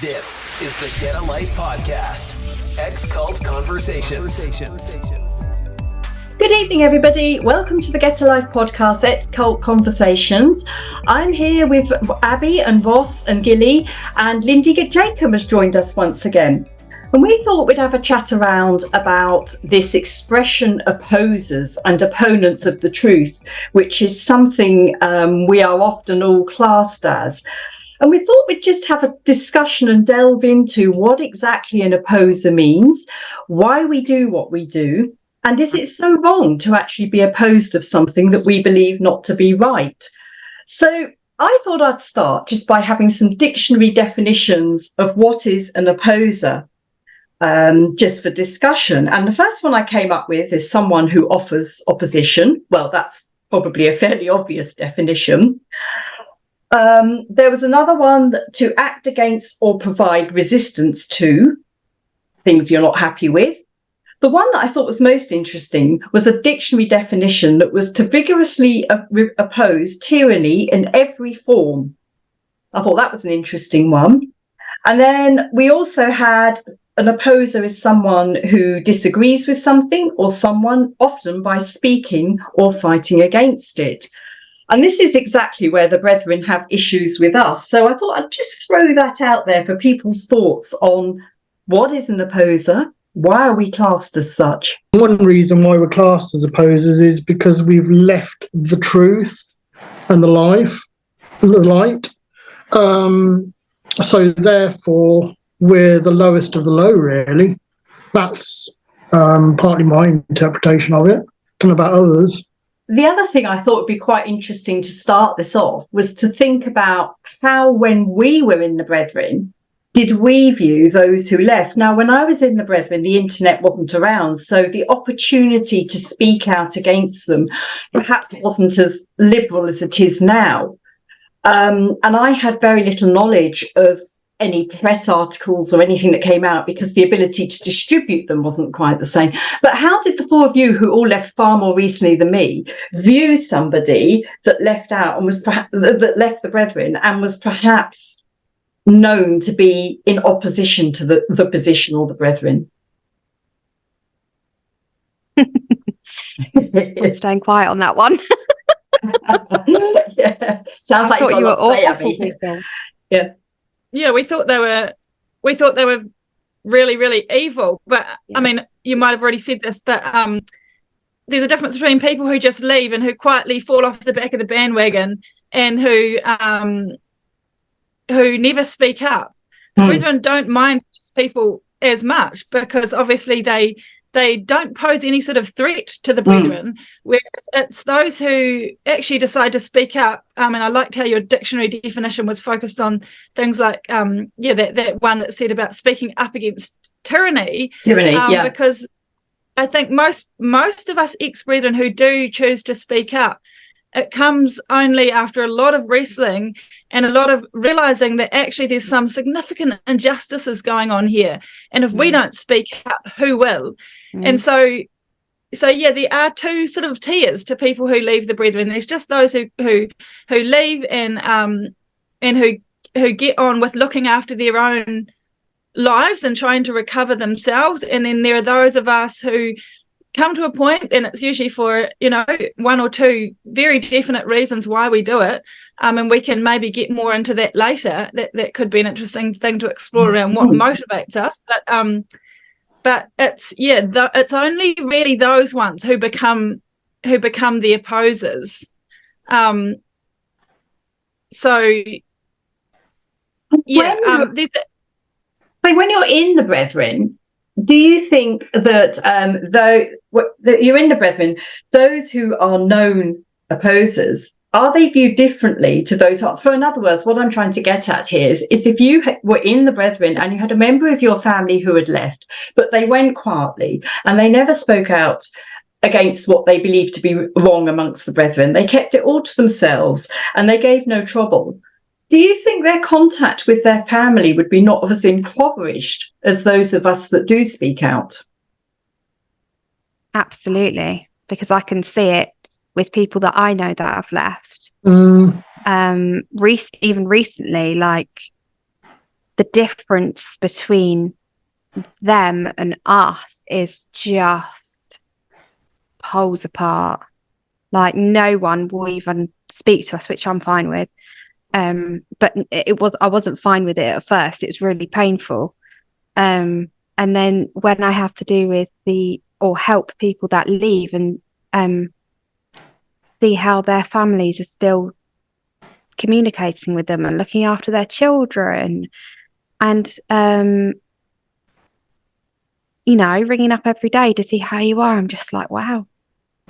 This is the Get a Life podcast. Ex-Cult Conversations. Good evening, everybody. Welcome to the Get a Life podcast, Ex-Cult Conversations. I'm here with Abby and Voss and Gilly, and Lindy Jacomb has joined us once again. And we thought we'd have a chat around about this expression opposers and opponents of the truth, which is something we are often all classed as. And we thought we'd just have a discussion and delve into what exactly an opposer means, why we do what we do, and is it so wrong to actually be opposed of something that we believe not to be right? So I thought I'd start just by having some dictionary definitions of what is an opposer, just for discussion. And the first one I came up with is someone who offers opposition. Well, that's probably a fairly obvious definition. There was another one, to act against or provide resistance to things you're not happy with. The one that I thought was most interesting was a dictionary definition that was to vigorously oppose tyranny in every form. I thought that was an interesting one. And then we also had an opposer is someone who disagrees with something or someone, often by speaking or fighting against it. And this is exactly where the brethren have issues with us. So I thought I'd just throw that out there for people's thoughts on what is an opposer, why are we classed as such? One reason why we're classed as opposers is because we've left the truth and the light. So therefore, we're the lowest of the low, really. That's partly my interpretation of it. I don't know about others. The other thing I thought would be quite interesting to start this off was to think about how, when we were in the Brethren, did we view those who left? Now, when I was in the Brethren, the internet wasn't around, so the opportunity to speak out against them perhaps wasn't as liberal as it is now. And I had very little knowledge of any press articles or anything that came out because the ability to distribute them wasn't quite the same. But how did the four of you, who all left far more recently than me, view somebody that left out and was that left the Brethren and was perhaps known to be in opposition to the position or the Brethren? I'm staying quiet on that one. Yeah. Sounds like you were say, Abby. Yeah, we thought they were really, really evil. But yeah. I mean, you might have already said this, but there's a difference between people who just leave and who quietly fall off the back of the bandwagon and who never speak up. The Brethren don't mind people as much because obviously they don't pose any sort of threat to the Brethren, whereas it's those who actually decide to speak up. And I liked how your dictionary definition was focused on things like, that one that said about speaking up against tyranny. Because I think most of us ex-Brethren who do choose to speak up, it comes only after a lot of wrestling and a lot of realizing that actually there's some significant injustices going on here. And if we don't speak up, who will? And so there are two sort of tiers to people who leave the Brethren. There's just those who leave and who get on with looking after their own lives and trying to recover themselves. And then there are those of us who come to a point, and it's usually for one or two very definite reasons why we do it, and we can maybe get more into that later. That could be an interesting thing to explore around what motivates us. But it's only really those ones who become the opposers. So when you're in the Brethren, do you think that that you're in the Brethren, those who are known opposers, are they viewed differently to those who are? So in other words, what I'm trying to get at here is if you were in the Brethren and you had a member of your family who had left, but they went quietly and they never spoke out against what they believed to be wrong amongst the Brethren, they kept it all to themselves and they gave no trouble. Do you think their contact with their family would be not as impoverished as those of us that do speak out? Absolutely, because I can see it with people that I know that have left. Even recently, like the difference between them and us is just poles apart. Like, no one will even speak to us, which I'm fine with. But I wasn't fine with it at first. It was really painful. And then when I have to do with or help people that leave and see how their families are still communicating with them and looking after their children, and ringing up every day to see how you are, I'm just like, wow.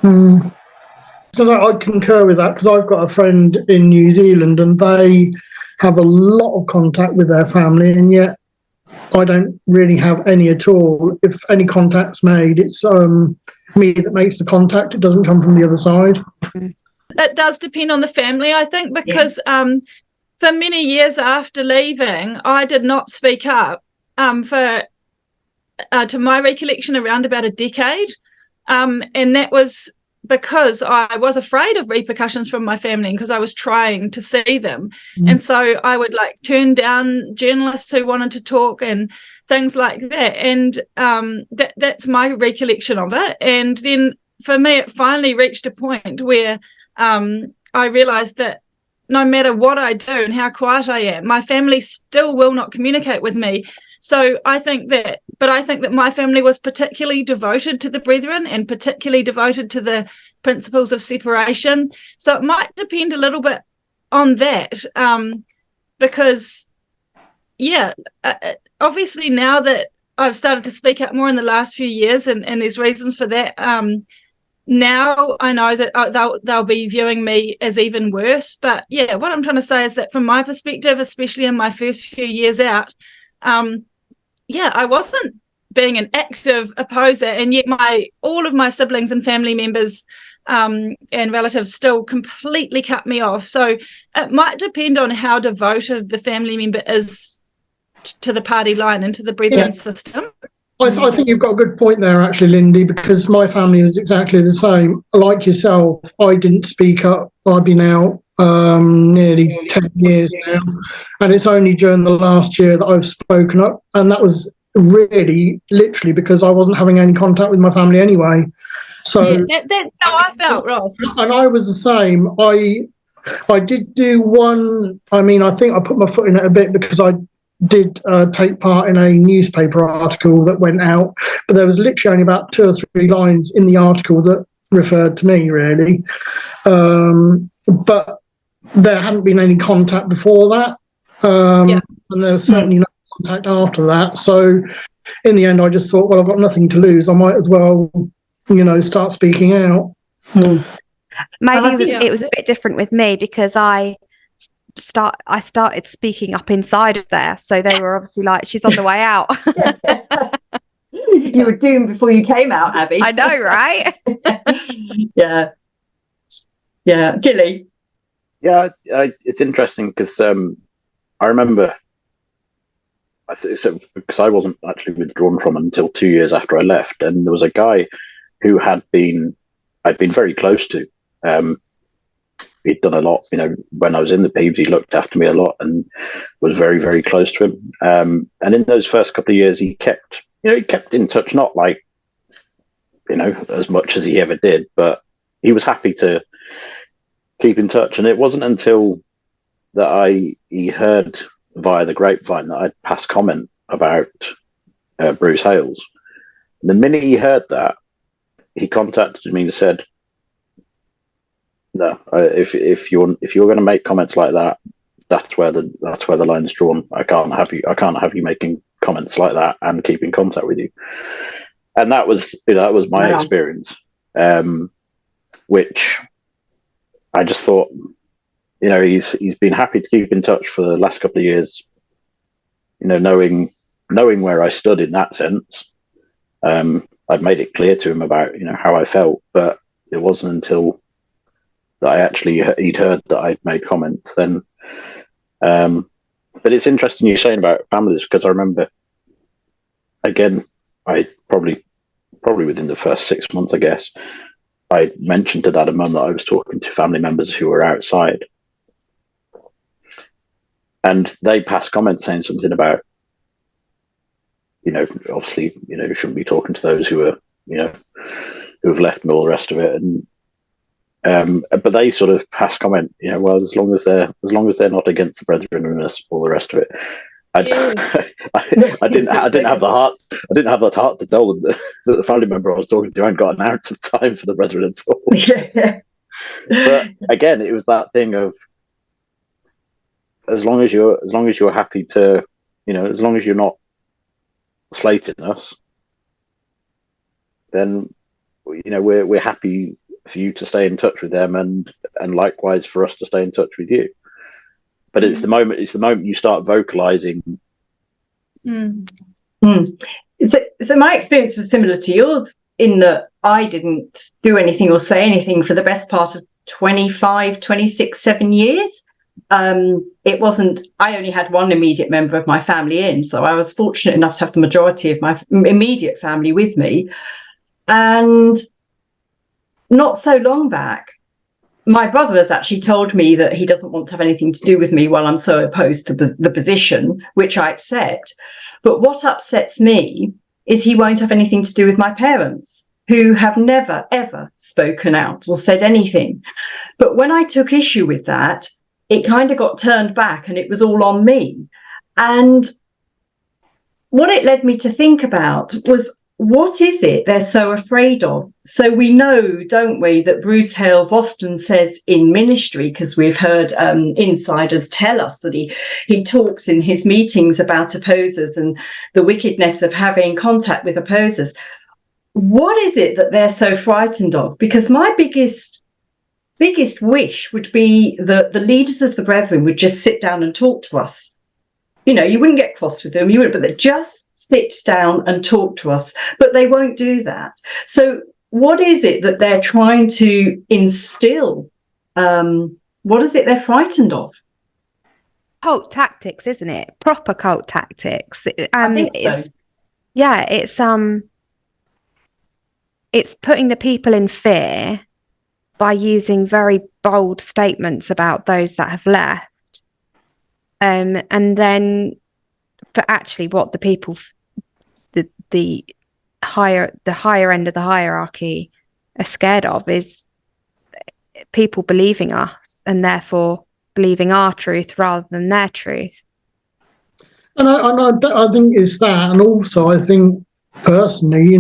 I'd concur with that, because I've got a friend in New Zealand and they have a lot of contact with their family, and yet I don't really have any at all. If any contact's made, it's me that makes the contact. It doesn't come from the other side. It does depend on the family, I think, because for many years after leaving, I did not speak up to my recollection, around about a decade. And that was because I was afraid of repercussions from my family, because I was trying to see them. And so I would turn down journalists who wanted to talk and things like that. And that's my recollection of it. And then for me, it finally reached a point where I realized that no matter what I do and how quiet I am, my family still will not communicate with me. So I think that my family was particularly devoted to the brethren and particularly devoted to the principles of separation. So it might depend a little bit on that, because, obviously now that I've started to speak up more in the last few years, and there's reasons for that. Now I know that they'll be viewing me as even worse. But what I'm trying to say is that from my perspective, especially in my first few years out, I wasn't being an active opposer, and yet all of my siblings and family members and relatives still completely cut me off. So it might depend on how devoted the family member is to the party line and to the brethren system. I think you've got a good point there, actually, Lindy, because my family was exactly the same. Like yourself, I didn't speak up. I've been out nearly 10 years now, and it's only during the last year that I've spoken up, and that was really literally because I wasn't having any contact with my family anyway. So that's how I felt, Ross. And I was the same. I did do one. I mean, I think I put my foot in it a bit, because I did take part in a newspaper article that went out, but there was literally only about 2 or 3 lines in the article that referred to me, really. But there hadn't been any contact before that, and there was certainly no contact after that. So in the end, I just thought, well, I've got nothing to lose. I might as well, start speaking out. Maybe it was a bit different with me, because I started speaking up inside of there, so they were obviously like, she's on the way out. You were doomed before you came out, Abby. I know, right? Yeah, Gilly. Yeah, it's interesting, because I remember, because I wasn't actually withdrawn from it until 2 years after I left, and there was a guy who I'd been very close to. He'd done a lot, when I was in the Peeves, he looked after me a lot and was very, very close to him. And in those first couple of years, he kept in touch, not as much as he ever did, but he was happy to keep in touch. And it wasn't until that he heard via the grapevine that I'd passed comment about Bruce Hales. And the minute he heard that, he contacted me and said, no, if you're going to make comments like that, that's where the line's drawn. I can't have you making comments like that and keep in contact with you. And that was my experience, which I just thought, he's been happy to keep in touch for the last couple of years, knowing where I stood in that sense. I'd made it clear to him about how I felt, but it wasn't until that he'd heard that I'd made comments then. But it's interesting you're saying about families, because I remember, again, I probably within the first 6 months, I guess, I mentioned to Dad and Mum that I was talking to family members who were outside. And they passed comments saying something about, obviously, you shouldn't be talking to those who are, who have left and all the rest of it. And but they sort of passed comment, well, as long as they're not against the brethren and all the rest of it. Yes. I didn't have the heart. I didn't have the heart to tell them that the family member I was talking to hadn't got an ounce of time for the brethren at all. But again, it was that thing of, as long as you're happy to, as long as you're not slating us, then we're happy for you to stay in touch with them, and likewise for us to stay in touch with you. But it's the moment you start vocalizing. So my experience was similar to yours in that I didn't do anything or say anything for the best part of 25, 26, 7 years. It wasn't, I only had one immediate member of my family in, so I was fortunate enough to have the majority of my immediate family with me. And not so long back, my brother has actually told me that he doesn't want to have anything to do with me while I'm so opposed to the position, which I accept. But what upsets me is he won't have anything to do with my parents, who have never, ever spoken out or said anything. But when I took issue with that, it kind of got turned back and it was all on me. And what it led me to think about was, what is it they're so afraid of? So we know, don't we, that Bruce Hales often says in ministry, because we've heard insiders tell us that he talks in his meetings about opposers and the wickedness of having contact with opposers. What is it that they're so frightened of? Because my biggest wish would be that the leaders of the brethren would just sit down and talk to us. You wouldn't get cross with them, but they just sit down and talk to us. But they won't do that. So what is it that they're trying to instill? What is it they're frightened of? Cult tactics, isn't it? Proper cult tactics. I think so. It's putting the people in fear by using very bold statements about those that have left. And then, but actually what the people, the higher end of the hierarchy are scared of is people believing us and therefore believing our truth rather than their truth. And I think it's that. And also I think personally,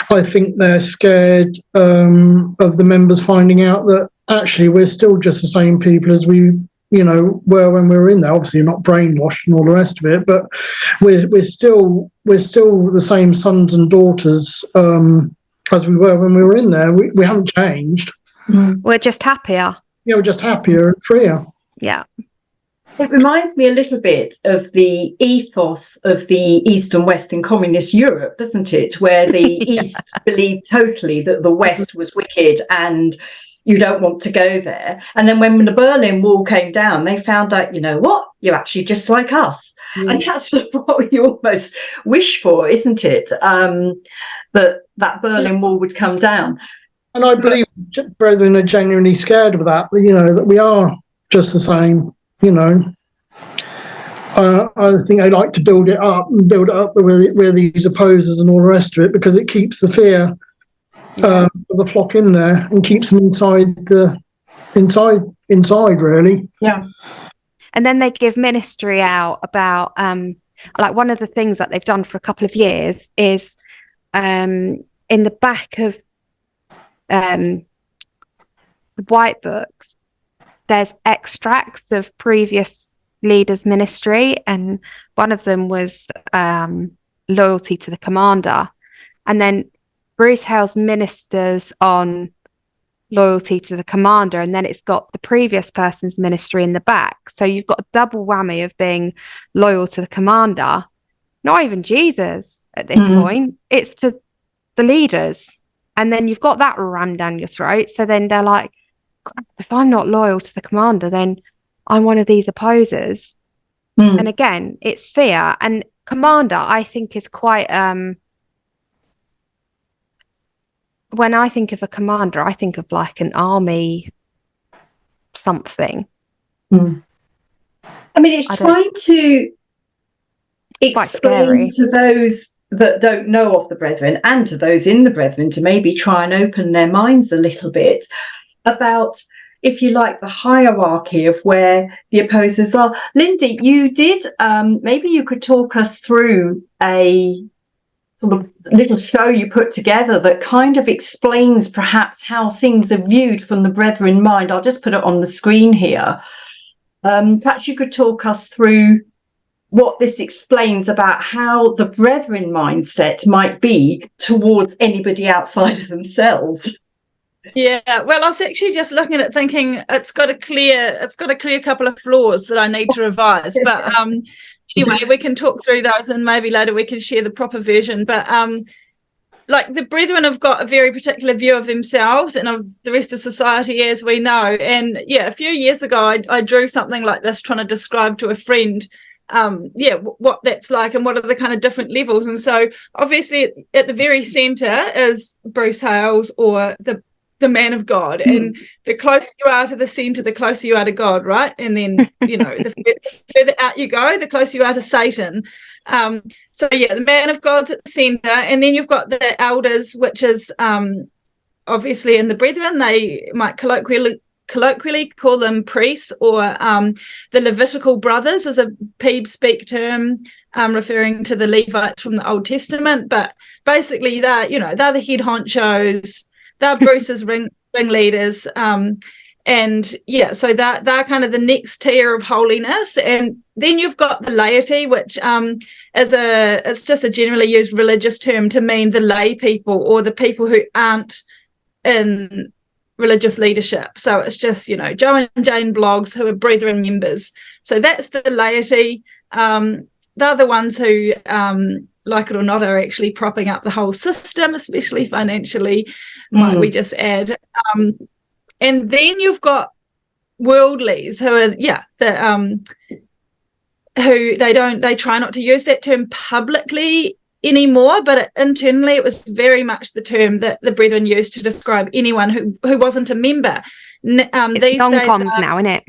I think they're scared of the members finding out that actually we're still just the same people as we were when we were in there. Obviously not brainwashed and all the rest of it, but we're still the same sons and daughters as we were when we were in there. We haven't changed. We're just happier. Yeah, we're just happier and freer. Yeah. It reminds me a little bit of the ethos of the East and West in communist Europe, doesn't it? Where the East believed totally that the West was wicked and you don't want to go there. And then when the Berlin Wall came down, they found out, you're actually just like us. And that's what you almost wish for, isn't it? That Berlin Wall would come down. And I believe brethren are genuinely scared of that, that we are just the same, I think they like to build it up where these opposers and all the rest of it, because it keeps the fear of the flock in there and keeps them inside really. Yeah. And then they give ministry out about like one of the things that they've done for a couple of years is in the back of the white books there's extracts of previous leaders' ministry, and one of them was loyalty to the commander, and then Bruce Hales ministers on loyalty to the commander, and then it's got the previous person's ministry in the back. So you've got a double whammy of being loyal to the commander, not even Jesus at this point, it's to the leaders. And then you've got that rammed down your throat. So then they're like, if I'm not loyal to the commander, then I'm one of these opposers. And again, it's fear. And commander, I think, is quite when I think of a commander, I think of like an army something. I mean, it's trying to explain to those that don't know of the brethren and to those in the brethren to maybe try and open their minds a little bit about, if you like, the hierarchy of where the opposers are. Lindy, you did, maybe you could talk us through a sort of little show you put together that kind of explains perhaps how things are viewed from the brethren mind. I'll just put it on the screen here. Perhaps you could talk us through what this explains about how the brethren mindset might be towards anybody outside of themselves. Yeah, well, I was actually just looking at it thinking it's got a clear couple of flaws that I need to revise. But anyway, we can talk through those, and maybe later we can share the proper version. But like, the brethren have got a very particular view of themselves and of the rest of society, as we know. And yeah, a few years ago, I drew something like this, trying to describe to a friend what that's like and what are the kind of different levels. And so obviously at the very center is Bruce Hales, or the man of God. And the closer you are to the center, the closer you are to God, right? And then, you know, the further out you go, the closer you are to Satan. So yeah, the man of God's at the center, and then you've got the elders, which is obviously in the brethren. They might colloquially call them priests, or the Levitical brothers is a Peeb speak term, referring to the Levites from the Old Testament. But basically they're the head honchos, they're Bruce's ringleaders, and yeah, so they're kind of the next tier of holiness. And then you've got the laity, which it's just a generally used religious term to mean the lay people, or the people who aren't in religious leadership. So it's just, you know, Joe and Jane Bloggs, who are brethren members. So that's the laity. They're the ones who, like it or not, are actually propping up the whole system, especially financially, might we just add. And then you've got worldlies, who are who they try not to use that term publicly anymore, but internally it was very much the term that the brethren used to describe anyone who wasn't a member. These non-coms now, isn't it?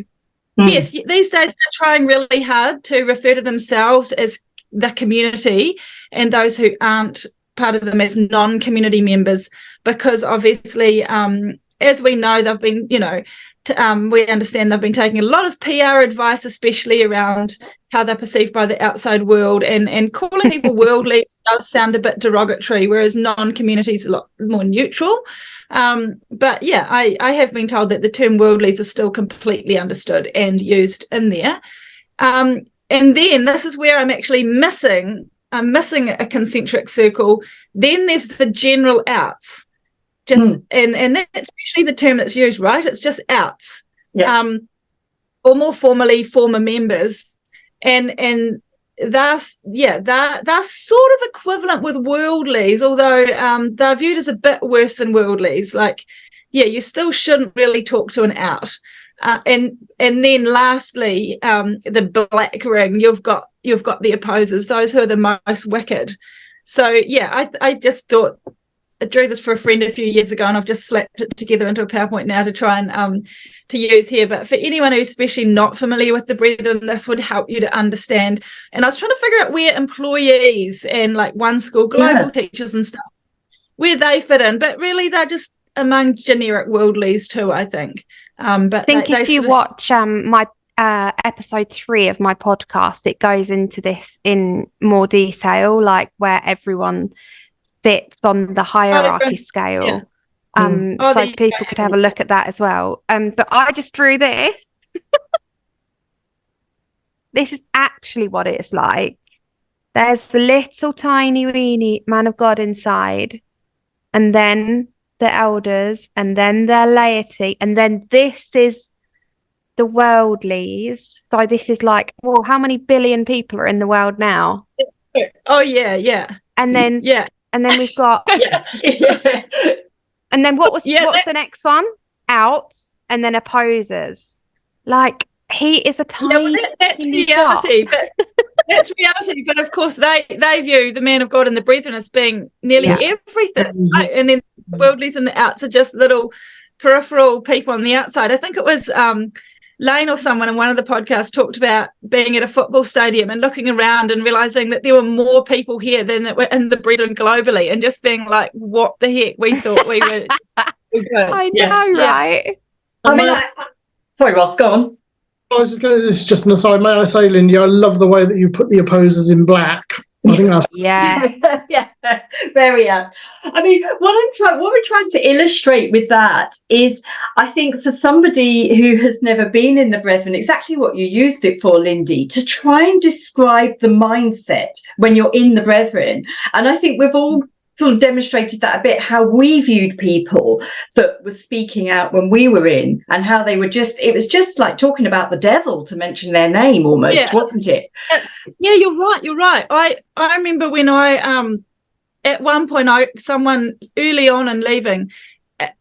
Yes, these days they're trying really hard to refer to themselves as the community, and those who aren't part of them as non-community members, because obviously, as we know, they've been, you know, we understand they've been taking a lot of PR advice, especially around how they're perceived by the outside world, and calling people worldly does sound a bit derogatory, whereas non-community is a lot more neutral. But yeah, I have been told that the term worldlies is still completely understood and used in there. And then this is where I'm actually missing a concentric circle. Then there's the general outs. And that's usually the term that's used, right? It's just outs, or more formally, former members, and they're sort of equivalent with worldlies, although they're viewed as a bit worse than worldlies. Like, yeah, you still shouldn't really talk to an out. And then lastly, the black ring, you've got the opposers, those who are the most wicked. So yeah, I just thought, I drew this for a friend a few years ago, and I've just slapped it together into a PowerPoint now to try and to use here. But for anyone who's especially not familiar with the brethren, this would help you to understand. And I was trying to figure out where employees and like One School Global teachers and stuff, where they fit in. But really, they're just among generic worldlies too, I think. But I think if you watch my episode 3 of my podcast, it goes into this in more detail, like where everyone sits on the hierarchy scale. So people could have a look at that as well. But I just drew this. This is actually what it's like. There's the little tiny weeny man of God inside, and then the elders, and then their laity, and then this is the worldlies. So this is like, well, how many billion people are in the world now? Oh yeah. And then and then we've got and then what's the next one? Outs, and then opposers. Like, he is a tiny that's reality, but that's reality. But of course they view the man of God and the brethren as being nearly everything. Right? And then the worldlies and the outs are just little peripheral people on the outside. I think it was Lane or someone in one of the podcasts talked about being at a football stadium and looking around and realizing that there were more people here than that were in the Brethren globally, and just being like, what the heck? We thought we were good. I know, right? I mean, sorry, Ross, go on. This is just an aside. May I say, Lindy, I love the way that you put the opposers in black. I think that's Yeah. Very apt. I mean, what we're trying to illustrate with that is, I think for somebody who has never been in the Brethren, exactly what you used it for, Lindy, to try and describe the mindset when you're in the Brethren. And I think we've all sort of demonstrated that a bit, how we viewed people that were speaking out when we were in, and how they were it was just like talking about the devil to mention their name almost, wasn't it? Yeah, you're right. I remember when I at one point someone early on in leaving,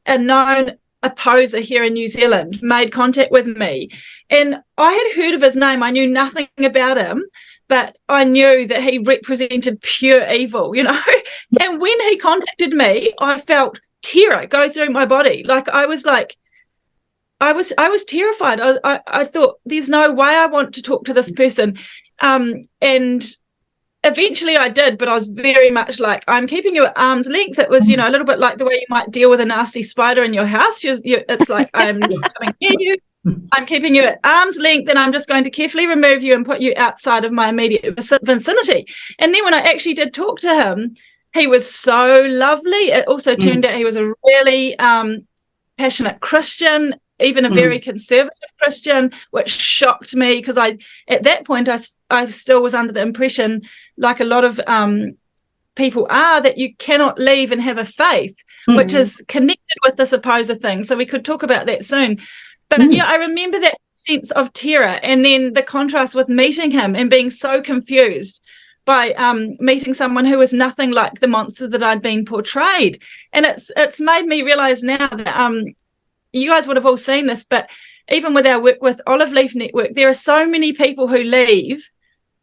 a known opposer here in New Zealand made contact with me, and I had heard of his name. I knew nothing about him, but I knew that he represented pure evil, you know. And when he contacted me, I felt terror go through my body. I was terrified. I thought, there's no way I want to talk to this person. And eventually I did, but I was very much like, I'm keeping you at arm's length. It was, you know, a little bit like the way you might deal with a nasty spider in your house. It's like, I'm not coming near you. I'm keeping you at arm's length, and I'm just going to carefully remove you and put you outside of my immediate vicinity. And then when I actually did talk to him, he was so lovely. It also turned out he was a really passionate Christian, even a very conservative Christian, which shocked me, because at that point I still was under the impression, like a lot of people are, that you cannot leave and have a faith, which is connected with this opposer thing. So we could talk about that soon. But yeah, I remember that sense of terror, and then the contrast with meeting him and being so confused by meeting someone who was nothing like the monster that I'd been portrayed. And it's made me realize now that you guys would have all seen this, but even with our work with Olive Leaf Network, there are so many people who leave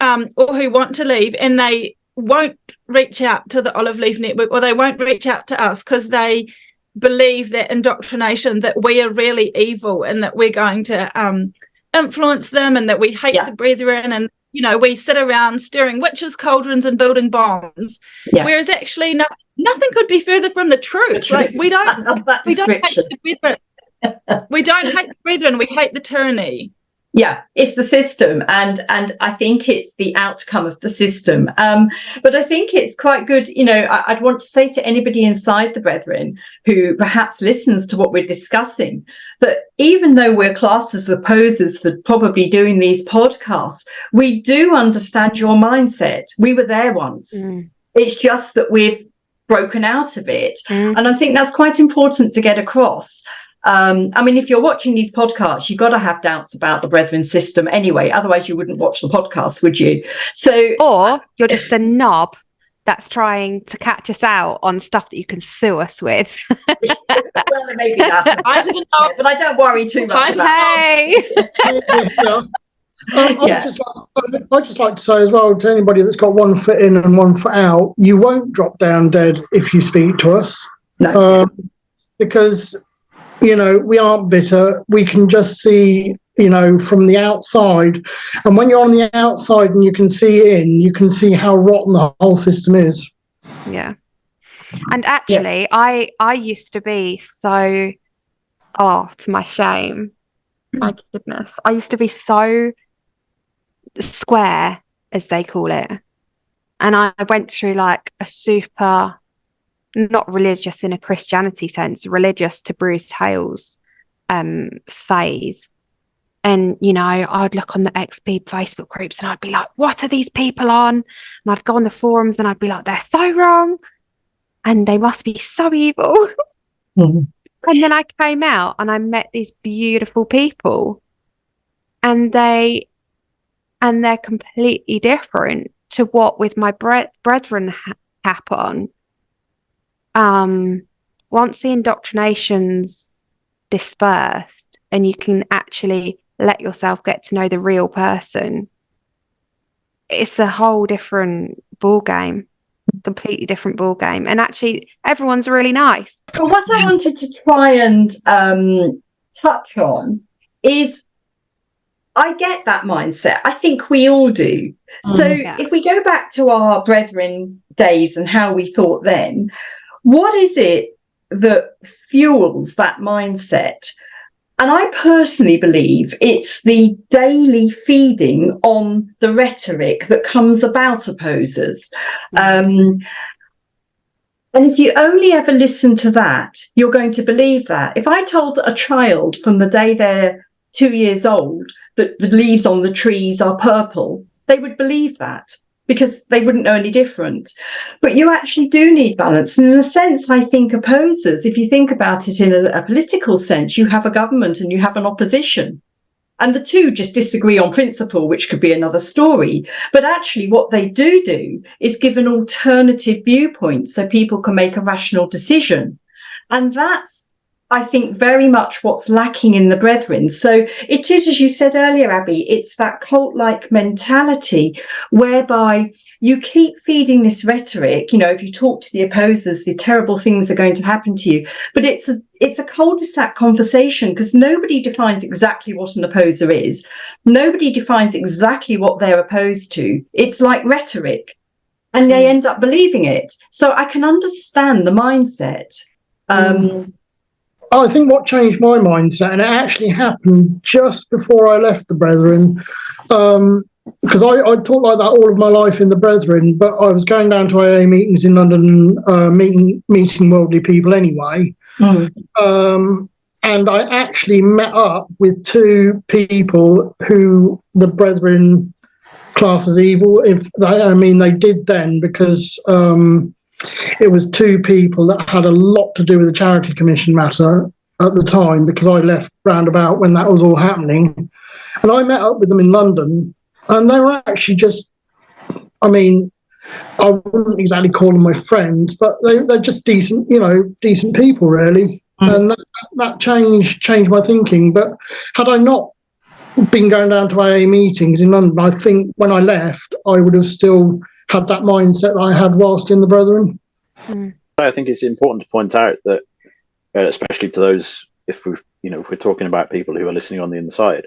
or who want to leave, and they won't reach out to the Olive Leaf Network, or they won't reach out to us because they believe that indoctrination, that we are really evil and that we're going to influence them, and that we hate the Brethren, and, you know, we sit around stirring witches' cauldrons and building bombs, whereas actually nothing could be further from the truth. Like, we don't hate the Brethren. We don't hate the Brethren, we hate the tyranny. Yeah, it's the system, and I think it's the outcome of the system. But I think it's quite good, you know, I'd want to say to anybody inside the Brethren who perhaps listens to what we're discussing, that even though we're classed as opposers for probably doing these podcasts, we do understand your mindset. We were there once. It's just that we've broken out of it. And I think that's quite important to get across. I mean, if you're watching these podcasts, you've got to have doubts about the Brethren system anyway. Otherwise, you wouldn't watch the podcast, would you? Or you're just a knob that's trying to catch us out on stuff that you can sue us with. Well, maybe that's I didn't know, but I don't worry too much about I'd just like to say as well, to anybody that's got 1 foot in and 1 foot out, you won't drop down dead if you speak to us. No. Because, you know, we aren't bitter. We can just see, you know, from the outside. And when you're on the outside and you can see in, you can see how rotten the whole system is. Yeah. And actually, I used to be so, to my shame, my goodness, I used to be so square, as they call it. And I went through like a super, not religious in a Christianity sense, religious to Bruce Hale's phase. And, you know, I'd look on the XP Facebook groups and I'd be like, what are these people on? And I'd go on the forums and I'd be like, they're so wrong. And they must be so evil. And then I came out and I met these beautiful people. And they're completely different to what with my brethren cap on. Once the indoctrination's dispersed and you can actually let yourself get to know the real person, it's a whole different ball game, completely different ball game. And actually, everyone's really nice. But what I wanted to try and touch on is I get that mindset. I think we all do. So if we go back to our brethren days and how we thought then, what is it that fuels that mindset? And I personally believe it's the daily feeding on the rhetoric that comes about opposers. And if you only ever listen to that, you're going to believe that. If I told a child from the day they're 2 years old that the leaves on the trees are purple, they would believe that because they wouldn't know any different. But you actually do need balance. And in a sense, I think opposers, if you think about it in a political sense, you have a government and you have an opposition. And the two just disagree on principle, which could be another story. But actually what they do is give an alternative viewpoint so people can make a rational decision. And that's, I think, very much what's lacking in the Brethren. So it is, as you said earlier, Abby, it's that cult-like mentality whereby you keep feeding this rhetoric. You know, if you talk to the opposers, the terrible things are going to happen to you. But it's a cul-de-sac conversation because nobody defines exactly what an opposer is. Nobody defines exactly what they're opposed to. It's like rhetoric, and they end up believing it. So I can understand the mindset. I think what changed my mindset, and it actually happened just before I left the Brethren, because I talked like that all of my life in the Brethren, but I was going down to AA meetings in London, meeting worldly people anyway. And I actually met up with two people who the Brethren class as evil. They did then, because it was two people that had a lot to do with the Charity Commission matter at the time, because I left roundabout when that was all happening. And I met up with them in London, and they were actually just, I wouldn't exactly call them my friends, but they're just decent people, really. And that changed my thinking. But had I not been going down to AA meetings in London, I think when I left, I would have still had that mindset that I had whilst in the Brethren. I think it's important to point out that, especially to those, if we're talking about people who are listening on the inside,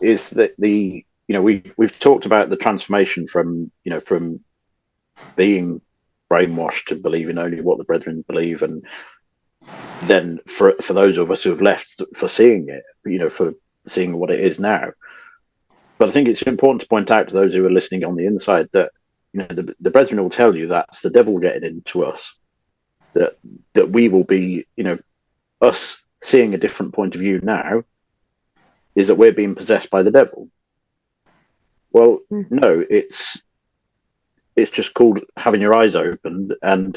is that we've talked about the transformation from being brainwashed to believing only what the Brethren believe, and then for those of us who have left, for seeing it, for seeing what it is now. But I think it's important to point out to those who are listening on the inside that the Brethren will tell you that's the devil getting into us, that we will be, us seeing a different point of view now is that we're being possessed by the devil. Well, no, it's just called having your eyes opened, and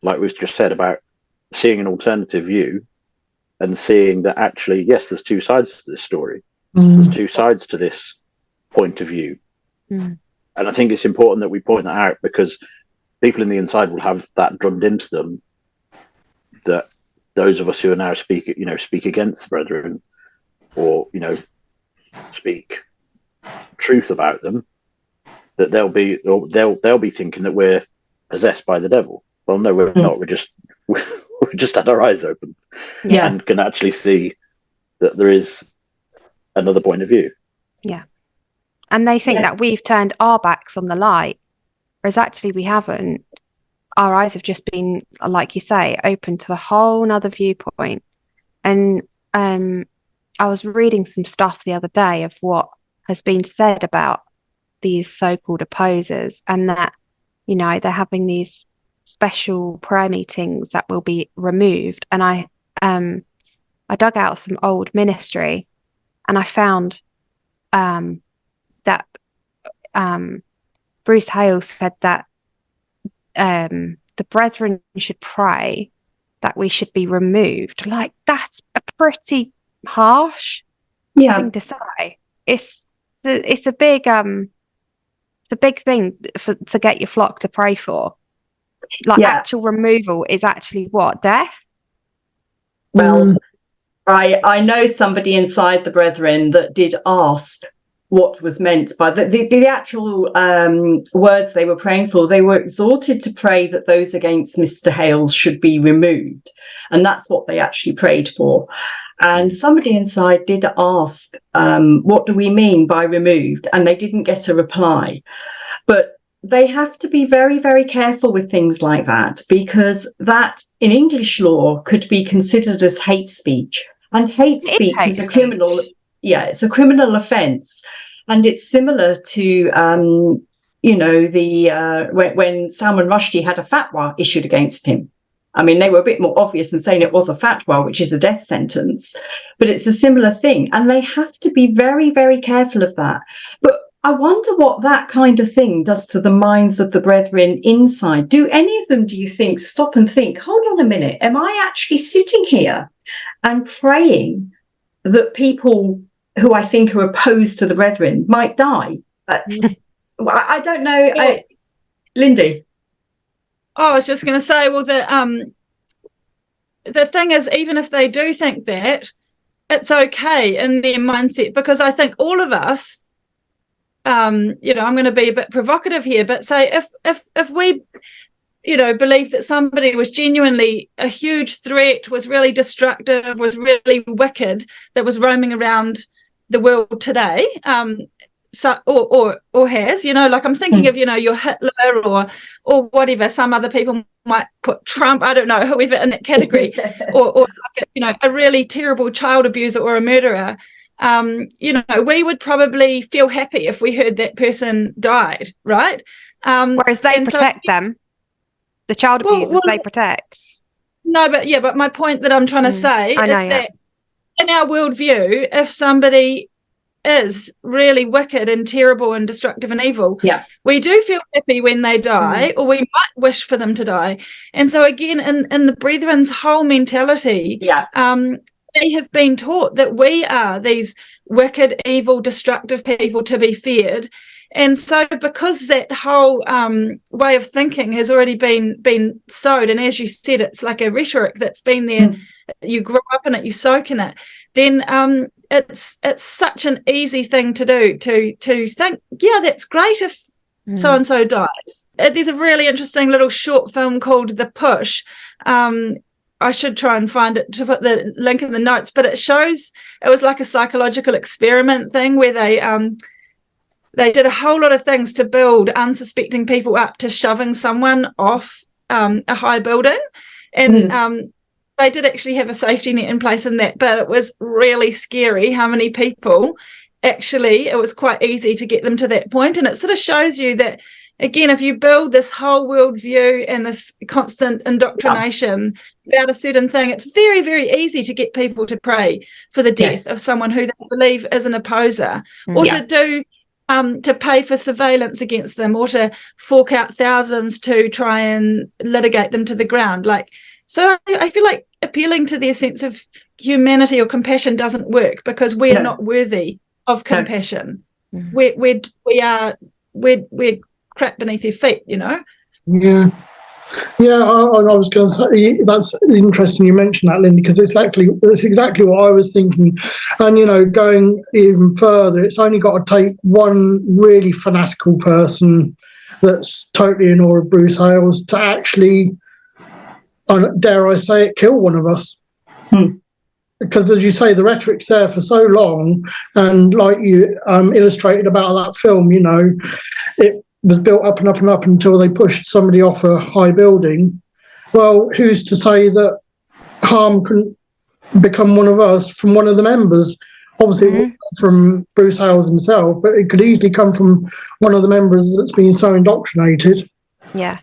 like we've just said about seeing an alternative view and seeing that actually, yes, there's two sides to this story. There's two sides to this point of view. And I think it's important that we point that out, because people in the inside will have that drummed into them, that those of us who are now speak against the Brethren, or speak truth about them, that they'll be thinking that we're possessed by the devil. Well, no, we're not. We've just had our eyes open, and can actually see that there is another point of view. Yeah. And they think that we've turned our backs on the light, whereas actually we haven't. Our eyes have just been, like you say, open to a whole nother viewpoint. And I was reading some stuff the other day of what has been said about these so-called opposers, and that, they're having these special prayer meetings that will be removed. And I dug out some old ministry, and I found that Bruce Hale said that the Brethren should pray that we should be removed. Like, that's a pretty harsh thing to say. It's a big thing to get your flock to pray for. Actual removal is actually what? Death? Well, I know somebody inside the Brethren that did ask what was meant by the actual words they were praying for. They were exhorted to pray that those against Mr. Hales should be removed. And that's what they actually prayed for. And somebody inside did ask, what do we mean by removed? And they didn't get a reply. But they have to be very, very careful with things like that, because that in English law could be considered as hate speech. And hate speech is a criminal, it's a criminal offence. And it's similar to, when Salman Rushdie had a fatwa issued against him. I mean, they were a bit more obvious in saying it was a fatwa, which is a death sentence, but it's a similar thing. And they have to be very, very careful of that. But I wonder what that kind of thing does to the minds of the brethren inside. Do any of them, do you think, stop and think, hold on a minute, am I actually sitting here and praying that people who I think are opposed to the brethren might die? I don't know. Lindy? I was just going to say, well, the thing is, even if they do think that, it's okay in their mindset, because I think all of us, I'm going to be a bit provocative here, but say if we, believe that somebody was genuinely a huge threat, was really destructive, was really wicked, that was roaming around the world today, or has, like I'm thinking of, your Hitler or whatever, some other people might put Trump, I don't know, whoever in that category, or like a really terrible child abuser or a murderer. We would probably feel happy if we heard that person died, right? Whereas they protect them. The child abusers, they protect. No, but my point that I'm trying to say is that in our worldview, if somebody is really wicked and terrible and destructive and evil, we do feel happy when they die, or we might wish for them to die. And so again, in the brethren's whole mentality, they have been taught that we are these wicked, evil, destructive people to be feared. And so because that whole way of thinking has already been sowed, and as you said, it's like a rhetoric that's been there, you grow up in it, you soak in it, then it's such an easy thing to do, to think, that's great if so-and-so dies. There's a really interesting little short film called The Push. I should try and find it to put the link in the notes, but it was like a psychological experiment thing where they did a whole lot of things to build unsuspecting people up to shoving someone off a high building. And they did actually have a safety net in place in that, but it was really scary how many people actually, it was quite easy to get them to that point. And it sort of shows you that, again, if you build this whole worldview and this constant indoctrination about a certain thing, it's very, very easy to get people to pray for the death of someone who they believe is an opposer, or to do to pay for surveillance against them, or to fork out thousands to try and litigate them to the ground. So I feel like appealing to their sense of humanity or compassion doesn't work, because we are not worthy of compassion. We're crap beneath their feet, Yeah, I was going to say, that's interesting you mentioned that, Lindy, because that's exactly what I was thinking. And going even further, it's only got to take one really fanatical person that's totally in awe of Bruce Hales to actually, dare I say it, kill one of us. Because, as you say, the rhetoric's there for so long, and like you illustrated about that film, it was built up and up and up until they pushed somebody off a high building. Well, who's to say that harm couldn't become one of us from one of the members? Obviously, it wouldn't come from Bruce Hales himself, but it could easily come from one of the members that's been so indoctrinated. Yeah.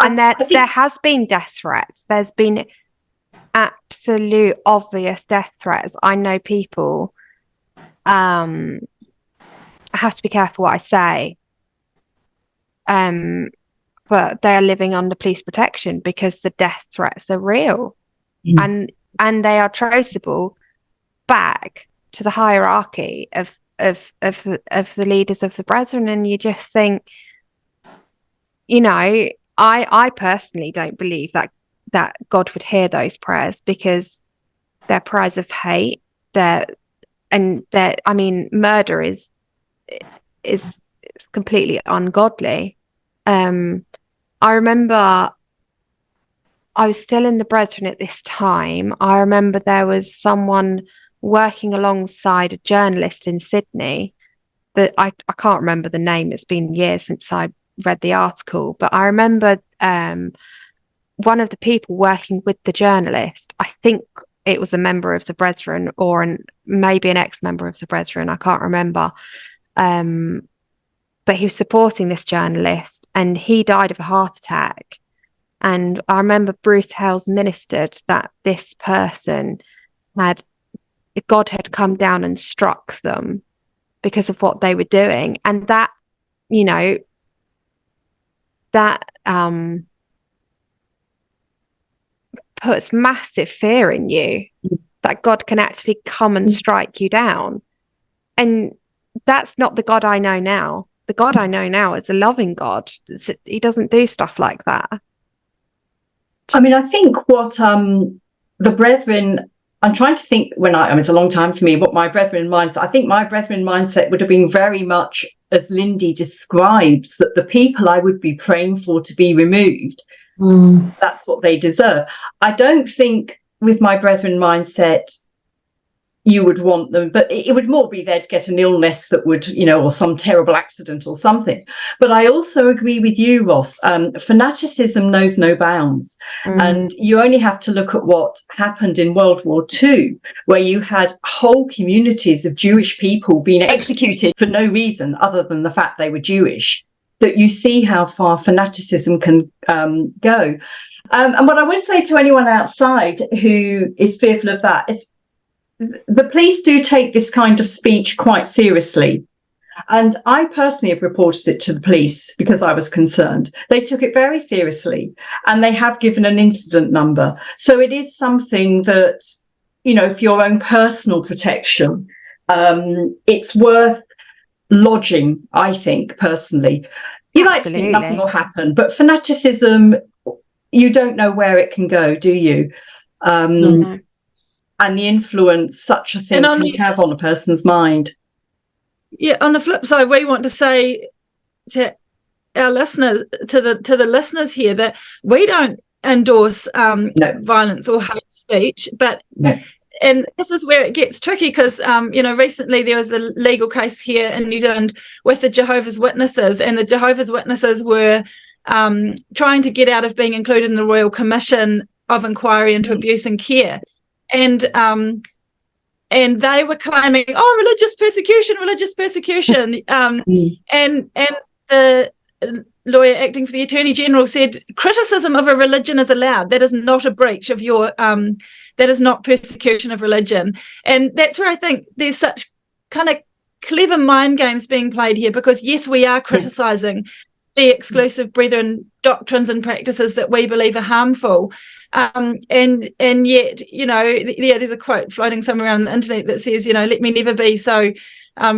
And there has been death threats. There's been absolute obvious death threats. I know people, I have to be careful what I say, but they are living under police protection because the death threats are real, and they are traceable back to the hierarchy of the leaders of the brethren. And you just think, I personally don't believe that God would hear those prayers, because they're prayers of hate. Murder is completely ungodly. I remember I was still in the Brethren at this time. I remember there was someone working alongside a journalist in Sydney that I can't remember the name. It's been years since I read the article, but I remember one of the people working with the journalist, I think it was a member of the Brethren or maybe an ex-member of the Brethren, I can't remember. But he was supporting this journalist and he died of a heart attack. And I remember Bruce Hales ministered that this person God had come down and struck them because of what they were doing. And that, that puts massive fear in you that God can actually come and strike you down. And that's not the God I know now. The God I know now is a loving God. He doesn't do stuff like that. I mean, I think what the Brethren, I'm trying to think it's a long time for me, what my Brethren mindset, I think my Brethren mindset would have been very much as Lindy describes, that the people I would be praying for to be removed, that's what they deserve. I don't think with my Brethren mindset, you would want them, but it would more be there to get an illness that would, or some terrible accident or something. But I also agree with you, Ross. Fanaticism knows no bounds. And you only have to look at what happened in World War II, where you had whole communities of Jewish people being executed for no reason other than the fact they were Jewish, that you see how far fanaticism can go. And what I would say to anyone outside who is fearful of that is, the police do take this kind of speech quite seriously. And I personally have reported it to the police because I was concerned. They took it very seriously and they have given an incident number. So it is something that, for your own personal protection, it's worth lodging, I think, personally. You like to think nothing will happen, but fanaticism, you don't know where it can go, do you? No. And the influence such a thing can have on a person's mind. Yeah, on the flip side, we want to say to our listeners, to the listeners here, that we don't endorse violence or hate speech, but and this is where it gets tricky because recently there was a legal case here in New Zealand with the Jehovah's Witnesses, and the Jehovah's Witnesses were trying to get out of being included in the Royal Commission of Inquiry into Abuse and Care. And they were claiming, religious persecution. And the lawyer acting for the Attorney General said, criticism of a religion is allowed. That is not a breach of your, that is not persecution of religion. And that's where I think there's such kind of clever mind games being played here, because yes, we are criticising the exclusive Brethren doctrines and practices that we believe are harmful. And yet, there's a quote floating somewhere around the internet that says, let me never be so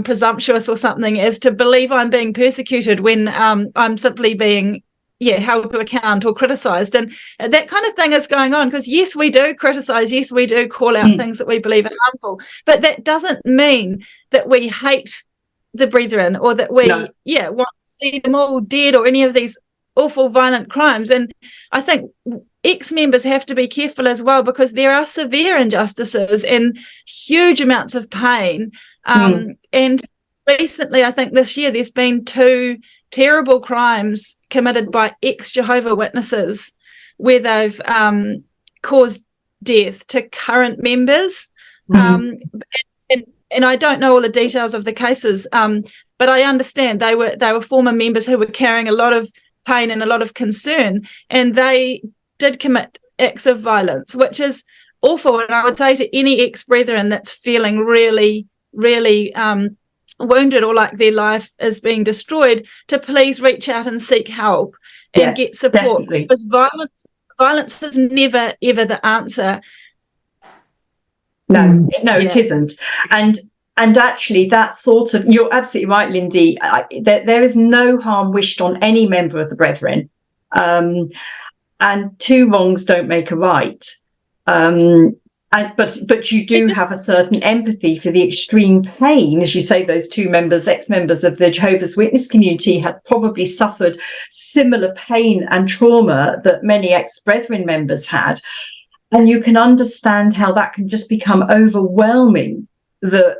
presumptuous or something as to believe I'm being persecuted when I'm simply being held to account or criticised. And that kind of thing is going on because, yes, we do criticise, yes, we do call out things that we believe are harmful, but that doesn't mean that we hate the Brethren or that we want to see them all dead or any of these awful violent crimes. And I think ex-members have to be careful as well, because there are severe injustices and huge amounts of pain. And recently, I think this year, there's been 2 terrible crimes committed by ex-Jehovah Witnesses where they've caused death to current members. And I don't know all the details of the cases, but I understand they were former members who were carrying a lot of pain and a lot of concern, and they did commit acts of violence, which is awful. And I would say to any ex-brethren that's feeling really, really wounded or like their life is being destroyed, to please reach out and seek help and get support. Definitely. Because violence is never, ever the answer. No, it isn't. And actually, that sort of, you're absolutely right, Lindy. There is no harm wished on any member of the Brethren. And 2 wrongs don't make a right. And But you do have a certain empathy for the extreme pain, as you say. Those two ex-members of the Jehovah's Witness community had probably suffered similar pain and trauma that many ex-Brethren members had, and you can understand how that can just become overwhelming, that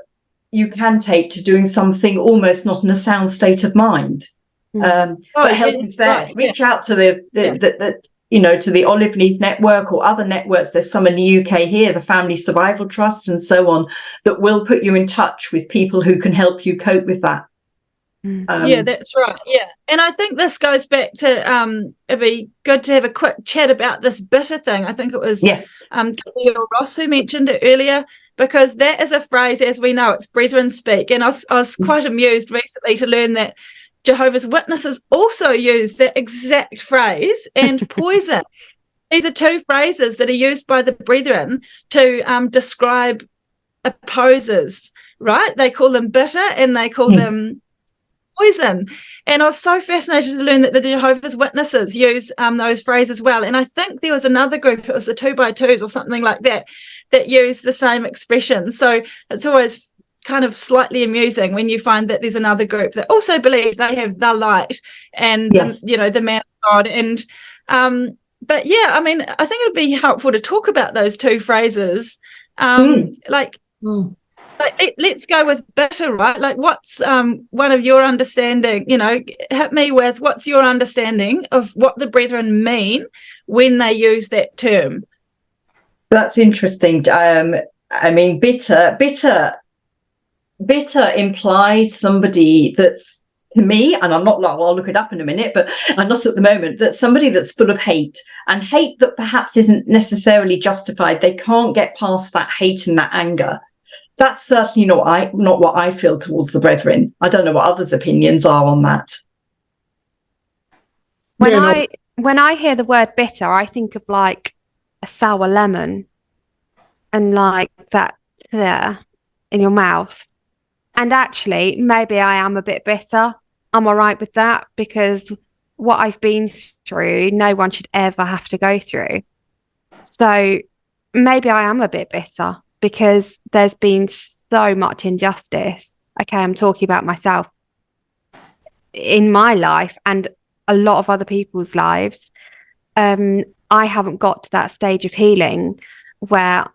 you can take to doing something almost not in a sound state of mind. But help is there. Right, reach out to the to the Olive Leaf Network or other networks. There's some in the UK here, the Family Survival Trust and so on, that will put you in touch with people who can help you cope with that. Yeah, that's right. Yeah. And I think this goes back to it'd be good to have a quick chat about this bitter thing. I think it was Ross who mentioned it earlier, because that is a phrase, as we know, it's brethren speak. And I was quite amused recently to learn that Jehovah's Witnesses also use that exact phrase, and poison. These are two phrases that are used by the brethren to describe opposers, right? They call them bitter and they call them poison. And I was so fascinated to learn that the Jehovah's Witnesses use those phrases as well. And I think there was another group, it was the 2x2s or something like that, that use the same expression. So it's always kind of slightly amusing when you find that there's another group that also believes they have the light and the man of God. And but yeah, I mean, I think it'd be helpful to talk about those two phrases. Let's go with bitter, right? Like, what's one of your understanding, hit me with what's your understanding of what the brethren mean when they use that term? That's interesting. I mean, bitter implies somebody that's, to me, and I'm not, I'll look it up in a minute, but I'm not at the moment, that somebody that's full of hate, and hate that perhaps isn't necessarily justified. They can't get past that hate and that anger. That's certainly not what I feel towards the brethren. I don't know what others' opinions are on that. When I hear the word bitter, I think of like a sour lemon and like that there in your mouth. And actually, maybe I am a bit bitter. I'm all right with that, because what I've been through, no one should ever have to go through. So maybe I am a bit bitter because there's been so much injustice. Okay, I'm talking about myself in my life and a lot of other people's lives. I haven't got to that stage of healing where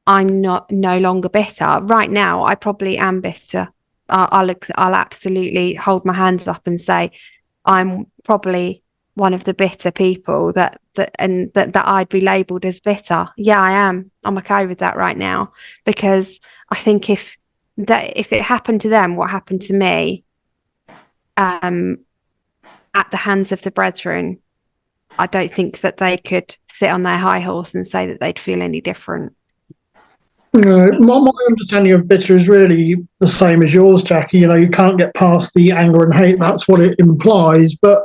I'm no longer bitter. Right now, I probably am bitter. I'll absolutely hold my hands up and say I'm probably one of the bitter people that I'd be labelled as bitter. Yeah, I am. I'm okay with that right now, because I think if it happened to them, what happened to me, at the hands of the brethren, I don't think that they could sit on their high horse and say that they'd feel any different. No, my understanding of bitter is really the same as yours, Jackie. You can't get past the anger and hate. That's what it implies. But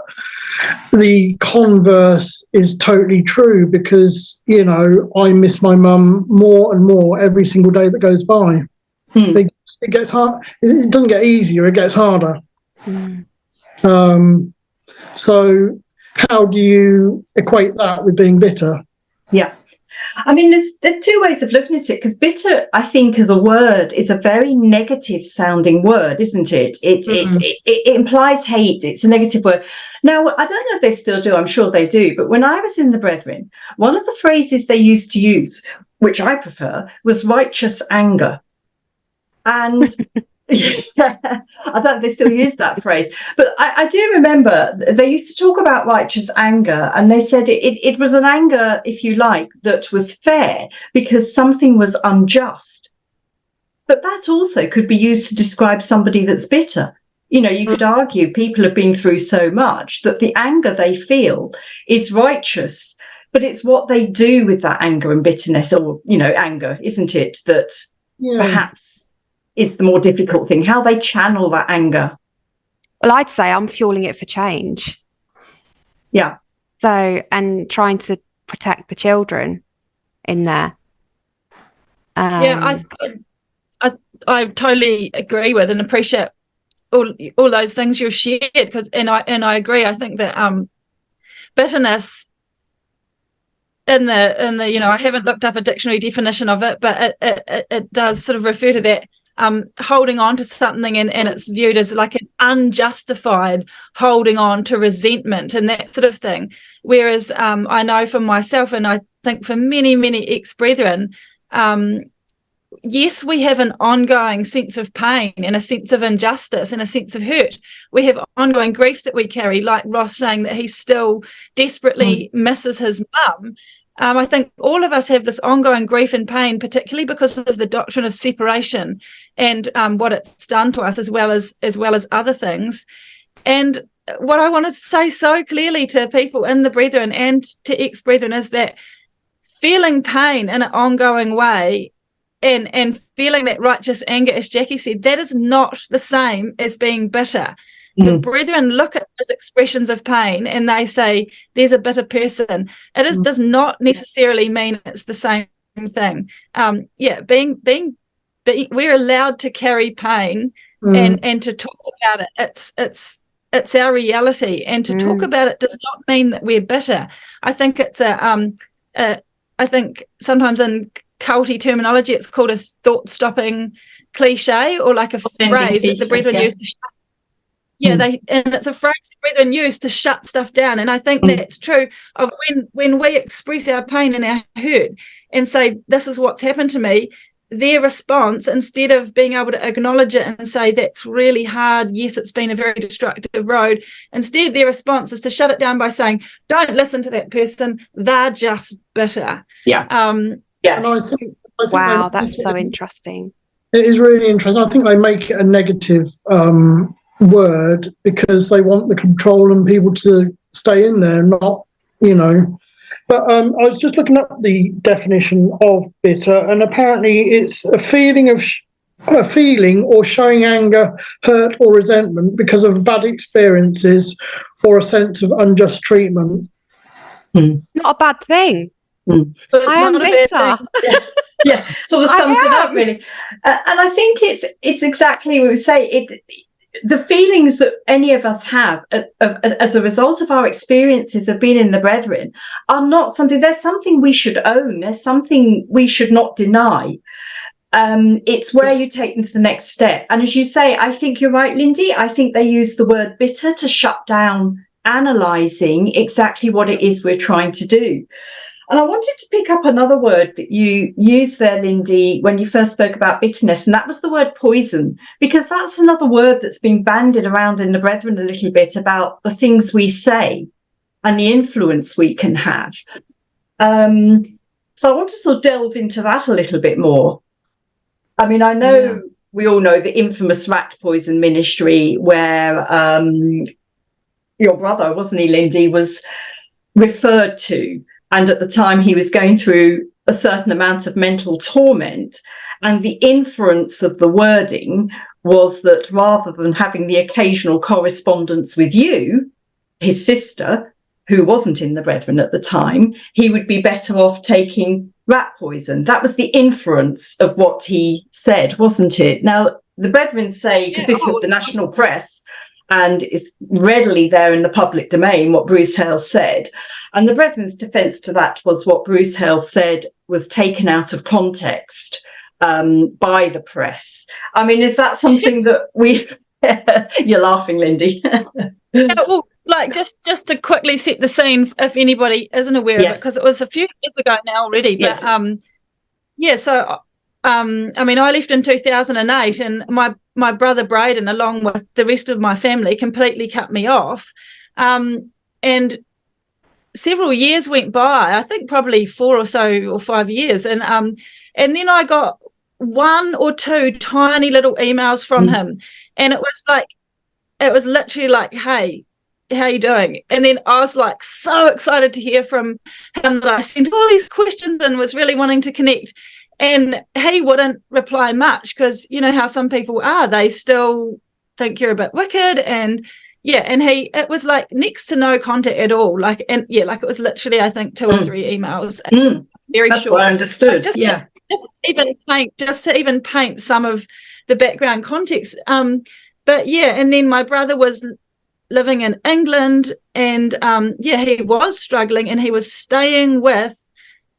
the converse is totally true, because, I miss my mum more and more every single day that goes by. It gets hard. It doesn't get easier. It gets harder. So how do you equate that with being bitter? Yeah. I mean, there's two ways of looking at it, because bitter, I think, as a word, is a very negative sounding word, isn't it? It implies hate. It's a negative word. Now, I don't know if they still do. I'm sure they do. But when I was in the Brethren, one of the phrases they used to use, which I prefer, was righteous anger. And I don't know if they still use that phrase, but I do remember they used to talk about righteous anger, and they said it was an anger, if you like, that was fair because something was unjust. But that also could be used to describe somebody that's bitter. You could argue people have been through so much that the anger they feel is righteous, but it's what they do with that anger and bitterness, or, anger, isn't it, that perhaps is the more difficult thing, how they channel that anger. Well, I'd say I'm fueling it for change. Yeah. So, and trying to protect the children in there. I totally agree with and appreciate all those things you've shared, because I agree. I think that bitterness in the I haven't looked up a dictionary definition of it, but it does sort of refer to that holding on to something, and it's viewed as like an unjustified holding on to resentment and that sort of thing. Whereas I know for myself, and I think for many ex-brethren, yes, we have an ongoing sense of pain and a sense of injustice and a sense of hurt. We have ongoing grief that we carry, like Ross saying that he still desperately misses his mum. I think all of us have this ongoing grief and pain, particularly because of the doctrine of separation and what it's done to us, as well as other things. And what I want to say so clearly to people in the brethren and to ex-brethren is that feeling pain in an ongoing way and feeling that righteous anger, as Jackie said, that is not the same as being bitter. The brethren look at those expressions of pain and they say, there's a bitter person. It does not necessarily mean it's the same thing. We're allowed to carry pain and to talk about it. It's our reality, and to talk about it does not mean that we're bitter. I think it's I think sometimes in culty terminology, it's called a thought-stopping cliche, or like a phrase that the brethren use to shut. And it's a phrase the brethren use to shut stuff down. And I think that's true of when we express our pain and our hurt and say, this is what's happened to me, their response, instead of being able to acknowledge it and say, that's really hard, yes, it's been a very destructive road, instead their response is to shut it down by saying, don't listen to that person, they're just bitter. And I think wow, that's so interesting. It is really interesting. I think they make it a negative word because they want the control and people to stay in there, not, But I was just looking up the definition of bitter, and apparently it's a feeling or showing anger, hurt, or resentment because of bad experiences or a sense of unjust treatment. Not a bad thing. I am bitter. Sort of sums it up, really. And I think it's exactly what we say. The feelings that any of us have as a result of our experiences of being in the brethren are not something. There's something we should own. There's something we should not deny. It's where you take them to the next step. And as you say, I think you're right, Lindy. I think they use the word bitter to shut down analysing exactly what it is we're trying to do. And I wanted to pick up another word that you used there, Lindy, when you first spoke about bitterness, and that was the word poison, because that's another word that's been bandied around in the brethren a little bit about the things we say and the influence we can have. So I want to sort of delve into that a little bit more. I mean, I know we all know the infamous rat poison ministry where your brother, wasn't he, Lindy, was referred to. And at the time, he was going through a certain amount of mental torment. And the inference of the wording was that rather than having the occasional correspondence with you, his sister, who wasn't in the brethren at the time, he would be better off taking rat poison. That was the inference of what he said, wasn't it? Now, the brethren say, because this was the national press, and it's readily there in the public domain what Bruce Hale said. And the Brethren's defence to that was what Bruce Hale said was taken out of context by the press. I mean, is that something that we... You're laughing, Lindy. Just to quickly set the scene, if anybody isn't aware of it, because it was a few years ago now already. But I mean, I left in 2008, and my brother Braden, along with the rest of my family, completely cut me off. And several years went by, I think probably 4 or 5 years, and then I got 1 or 2 tiny little emails from him, and it was literally like, hey, how you doing? And then I was like so excited to hear from him that I sent all these questions and was really wanting to connect. And he wouldn't reply much because you know how some people are, they still think you're a bit wicked. And it was like next to no contact at all. Like it was literally, I think, 2 or 3 emails. Very That's short. what I understood. Just to even paint some of the background context. And then my brother was living in England, and he was struggling, and he was staying with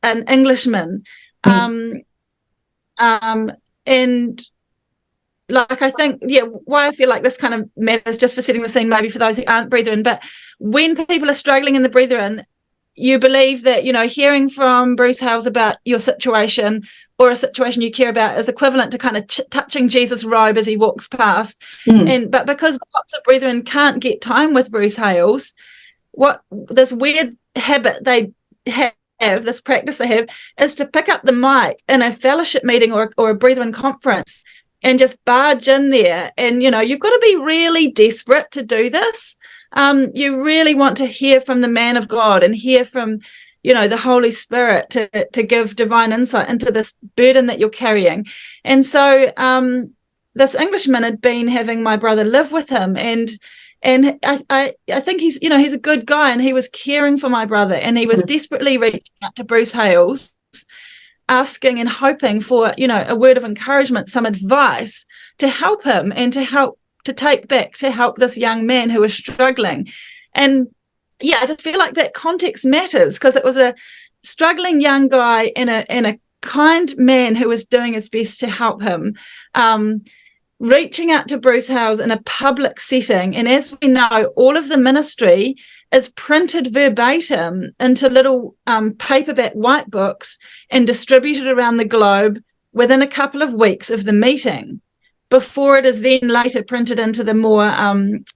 an Englishman. And like, I think, why I feel like this kind of matters, just for setting the scene, maybe for those who aren't brethren, but when people are struggling in the brethren, you believe that, hearing from Bruce Hales about your situation or a situation you care about is equivalent to kind of touching Jesus' robe as he walks past. But because lots of brethren can't get time with Bruce Hales, this weird habit they have, this practice they have, is to pick up the mic in a fellowship meeting or a brethren conference and just barge in there. And, you've got to be really desperate to do this. You really want to hear from the man of God and hear from, the Holy Spirit to give divine insight into this burden that you're carrying. And so this Englishman had been having my brother live with him, and I think he's a good guy, and he was caring for my brother, and he was desperately reaching out to Bruce Hales, asking and hoping for, a word of encouragement, some advice to help him and to help this young man who was struggling. And I just feel like that context matters, because it was a struggling young guy and a kind man who was doing his best to help him, reaching out to Bruce Hales in a public setting. And as we know, all of the ministry is printed verbatim into little paperback white books and distributed around the globe within a couple of weeks of the meeting, before it is then later printed into the more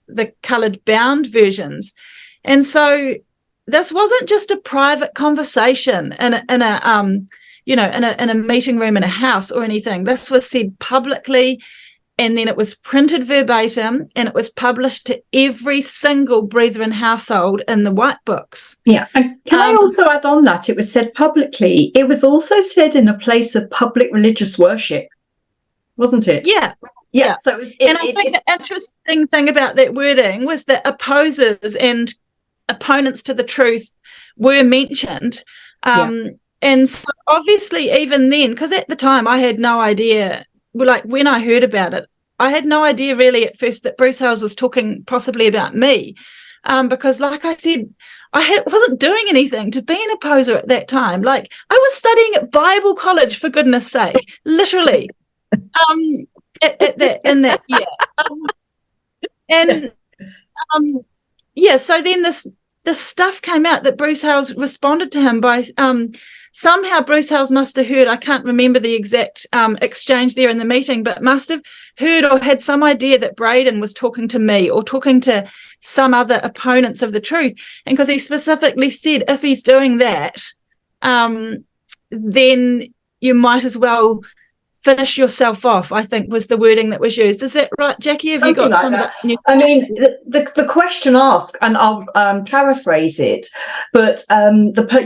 the coloured bound versions. And so this wasn't just a private conversation in a meeting room in a house or anything. This was said publicly, and then it was printed verbatim, and it was published to every single brethren household in the white books. Yeah. And can I also add on that it was said publicly? It was also said in a place of public religious worship, wasn't it? Yeah. So it was, I think the interesting thing about that wording was that opposers and opponents to the truth were mentioned. And so obviously even then, because at the time I had no idea, like when I heard about it, I had no idea really at first that Bruce Hales was talking possibly about me, because like I said, I wasn't doing anything to be an opposer at that time. Like, I was studying at Bible college, for goodness sake, literally, in that year. So then this stuff came out that Bruce Hales responded to him by somehow Bruce Hales must have heard, I can't remember the exact exchange there in the meeting, but must have heard or had some idea that Braden was talking to me or talking to some other opponents of the truth. And because he specifically said, if he's doing that, then you might as well finish yourself off, I think was the wording that was used. Is that right, Jackie? Have Something you got like some that? of that? I mean, the question asked, and I'll paraphrase it, but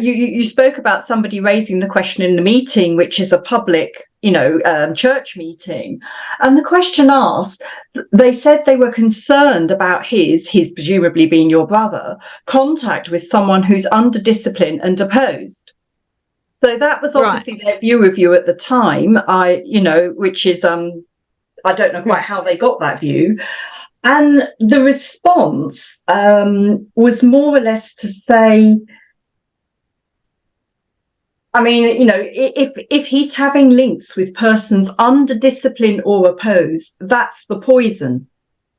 you spoke about somebody raising the question in the meeting, which is a public, church meeting, and the question asked, they said they were concerned about his presumably being your brother, contact with someone who's under discipline and deposed. So that was obviously their view of you at the time, which is, I don't know quite how they got that view. And the response was more or less to say, I mean, if he's having links with persons under discipline or opposed, that's the poison.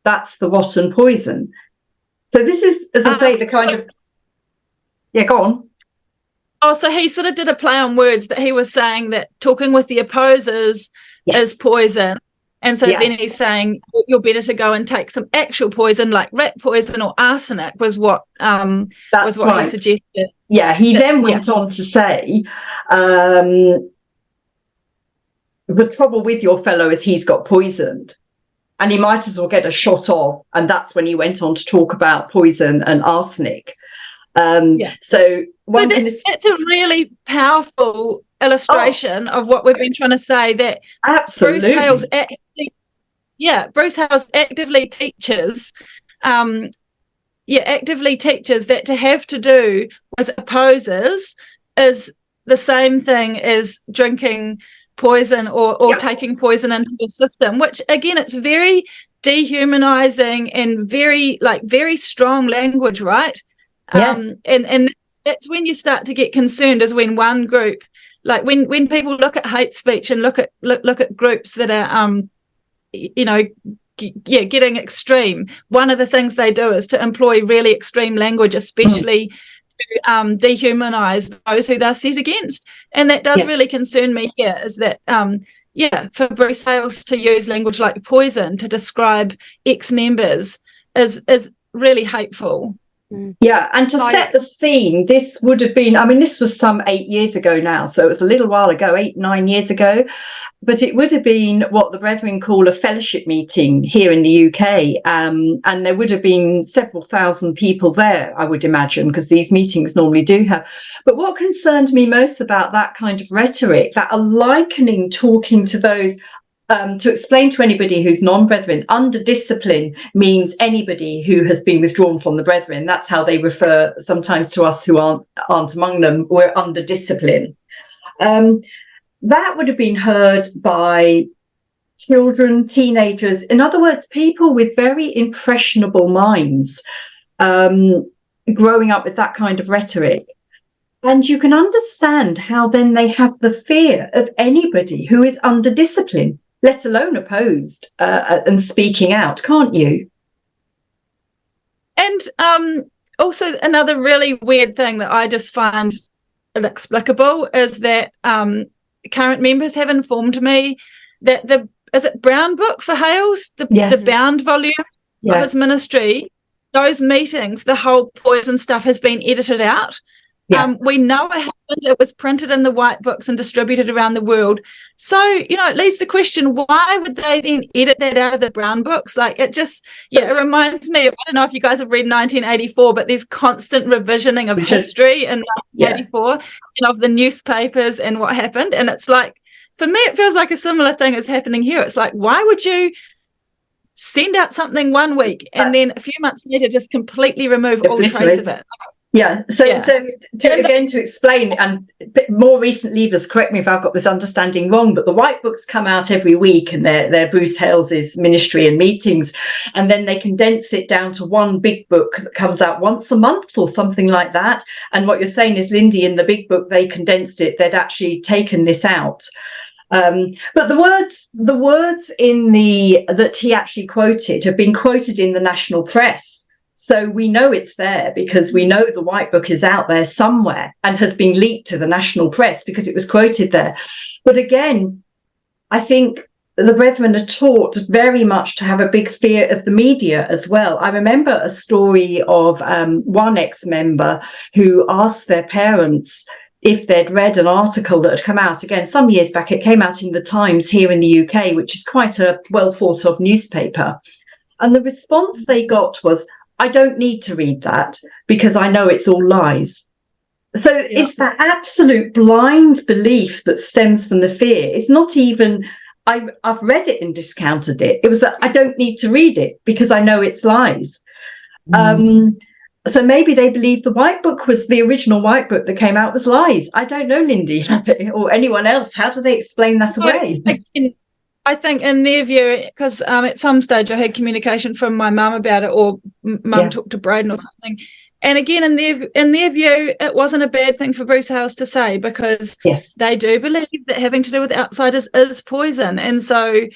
That's the rotten poison. So this is, as I say, the kind of... Yeah, go on. Oh, so he sort of did a play on words, that he was saying that talking with the opposers is poison. And so then he's saying you're better to go and take some actual poison, like rat poison or arsenic, was what he suggested. Yeah, he then went on to say, the trouble with your fellow is he's got poisoned, and he might as well get a shot of. And that's when he went on to talk about poison and arsenic. So it's a really powerful illustration of what we've been trying to say, that absolutely. Bruce Hales actively teaches that to have to do with opposers is the same thing as drinking poison or taking poison into your system, which again, it's very dehumanizing and very strong language, right? Yes. And it's when you start to get concerned is when one group, like when people look at hate speech and look at groups that are getting extreme, one of the things they do is to employ really extreme language, especially to dehumanize those who they're set against. And that does really concern me here, is that for Bruce Hales to use language like poison to describe ex-members is really hateful. Yeah, and to set the scene, this would have been, I mean, this was some 8 years ago now, so it was a little while ago, 8-9 years ago, but it would have been what the Brethren call a fellowship meeting here in the UK, and there would have been several thousand people there, I would imagine, because these meetings normally do have. But what concerned me most about that kind of rhetoric, that a likening talking to those, to explain to anybody who's non-Brethren, under discipline means anybody who has been withdrawn from the Brethren. That's how they refer sometimes to us who aren't among them. We're under discipline. That would have been heard by children, teenagers, in other words, people with very impressionable minds, growing up with that kind of rhetoric. And you can understand how then they have the fear of anybody who is under discipline, let alone opposed and speaking out, can't you? And also another really weird thing that I just find inexplicable is that current members have informed me that is it Brown Book for Hales, the bound volume of his ministry, those meetings, the whole poison stuff has been edited out. We know it happened. It was printed in the white books and distributed around the world. So, it leaves the question, why would they then edit that out of the Brown books? Like, it just, it reminds me of, I don't know if you guys have read 1984, but there's constant revisioning of history in 1984 and of the newspapers and what happened. And it's like, for me, it feels like a similar thing is happening here. It's like, why would you send out something one week and then a few months later just completely remove all trace of it? So to explain, and more recent leavers, correct me if I've got this understanding wrong, but the white books come out every week and they're Bruce Hales's ministry and meetings, and then they condense it down to one big book that comes out once a month or something like that. And what you're saying is, Lindy, in the big book they condensed it, they'd actually taken this out. But the words in that he actually quoted have been quoted in the national press. So we know it's there because we know the white book is out there somewhere and has been leaked to the national press because it was quoted there. But again, I think the Brethren are taught very much to have a big fear of the media as well. I remember a story of one ex-member who asked their parents if they'd read an article that had come out, again, some years back. It came out in the Times here in the UK, which is quite a well thought of newspaper. And the response they got was, I don't need to read that because I know it's all lies. So it's that absolute blind belief that stems from the fear. It's not even, I've read it and discounted it. It was that I don't need to read it because I know it's lies. So maybe they believe the white book was the original white book that came out was lies. I don't know, Lindy, or anyone else. How do they explain that away? I think in their view, because at some stage I had communication from my mum about it, or mum talked to Braden or something. And again, in their view, it wasn't a bad thing for Bruce Hales to say, because they do believe that having to do with outsiders is poison. And so,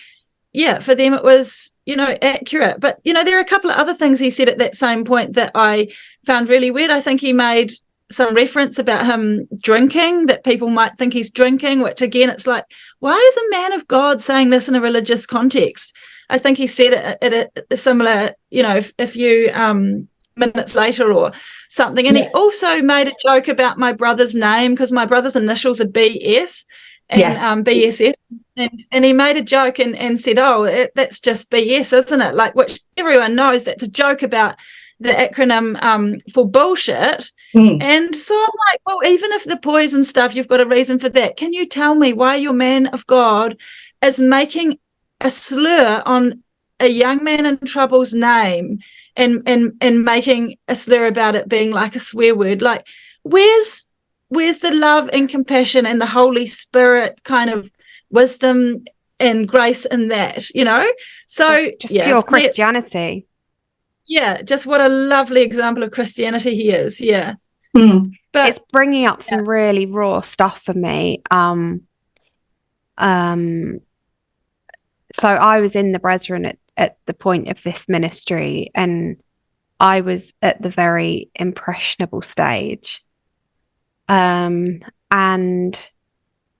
for them it was, accurate. But, there are a couple of other things he said at that same point that I found really weird. I think he made some reference about him drinking, that people might think he's drinking, which again, it's like, why is a man of God saying this in a religious context? I think he said it at a similar, a few minutes later or something. And he also made a joke about my brother's name, because my brother's initials are BS and BSS. And he made a joke and said, that's just BS, isn't it? Like, which everyone knows that's a joke about the acronym for bullshit. And so I'm like, well, even if the poison stuff, you've got a reason for that. Can you tell me why your man of God is making a slur on a young man in trouble's name and making a slur about it being like a swear word? Like, where's the love and compassion and the Holy Spirit kind of wisdom and grace in that, So just pure Christianity. Just what a lovely example of Christianity he is. it's bringing up some really raw stuff for me. So I was in the Brethren at the point of this ministry, and I was at the very impressionable stage. And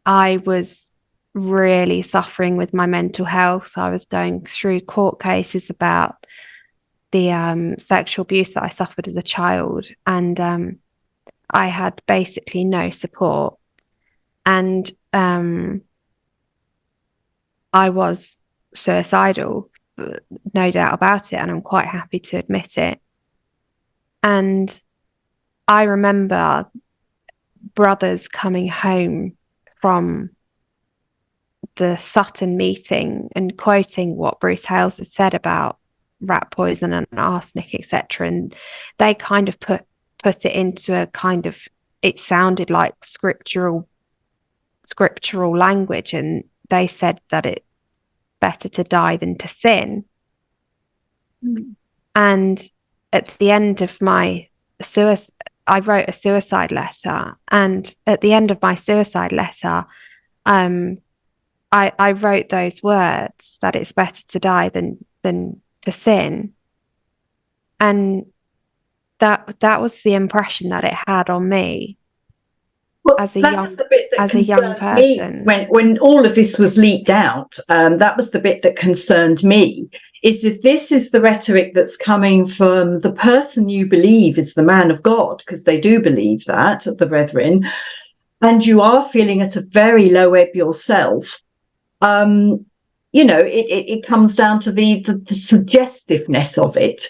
I was really suffering with my mental health. I was going through court cases about the sexual abuse that I suffered as a child, and I had basically no support. And I was suicidal, no doubt about it, and I'm quite happy to admit it. And I remember brothers coming home from the Sutton meeting and quoting what Bruce Hales had said about rat poison and arsenic, etc. And they kind of put it into a kind of, it sounded like scriptural language, and they said that it's better to die than to sin. And at the end of my suicide, I wrote a suicide letter, and at the end of my suicide letter, I wrote those words, that it's better to die than to sin. And that was the impression that it had on me. Well, as a that young was the bit that as a young concerned me person. when all of this was leaked out. That was the bit that concerned me. Is if this is the rhetoric that's coming from the person you believe is the man of God, because they do believe that, the Brethren, and you are feeling at a very low ebb yourself. It comes down to the suggestiveness of it.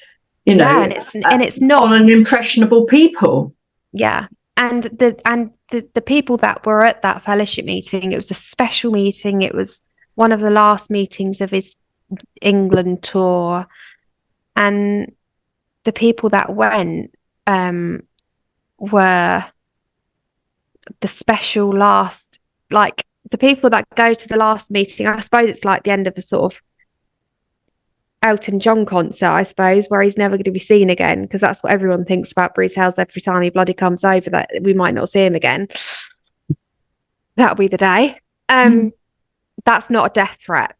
And it's not on an impressionable people. Yeah. And the people that were at that fellowship meeting, it was a special meeting. It was one of the last meetings of his England tour, and the people that went were the special last, like the people that go to the last meeting. I suppose it's like the end of a sort of Elton John concert, I suppose, where he's never going to be seen again, because that's what everyone thinks about Bruce Hales every time he bloody comes over, that we might not see him again. That'll be the day. That's not a death threat.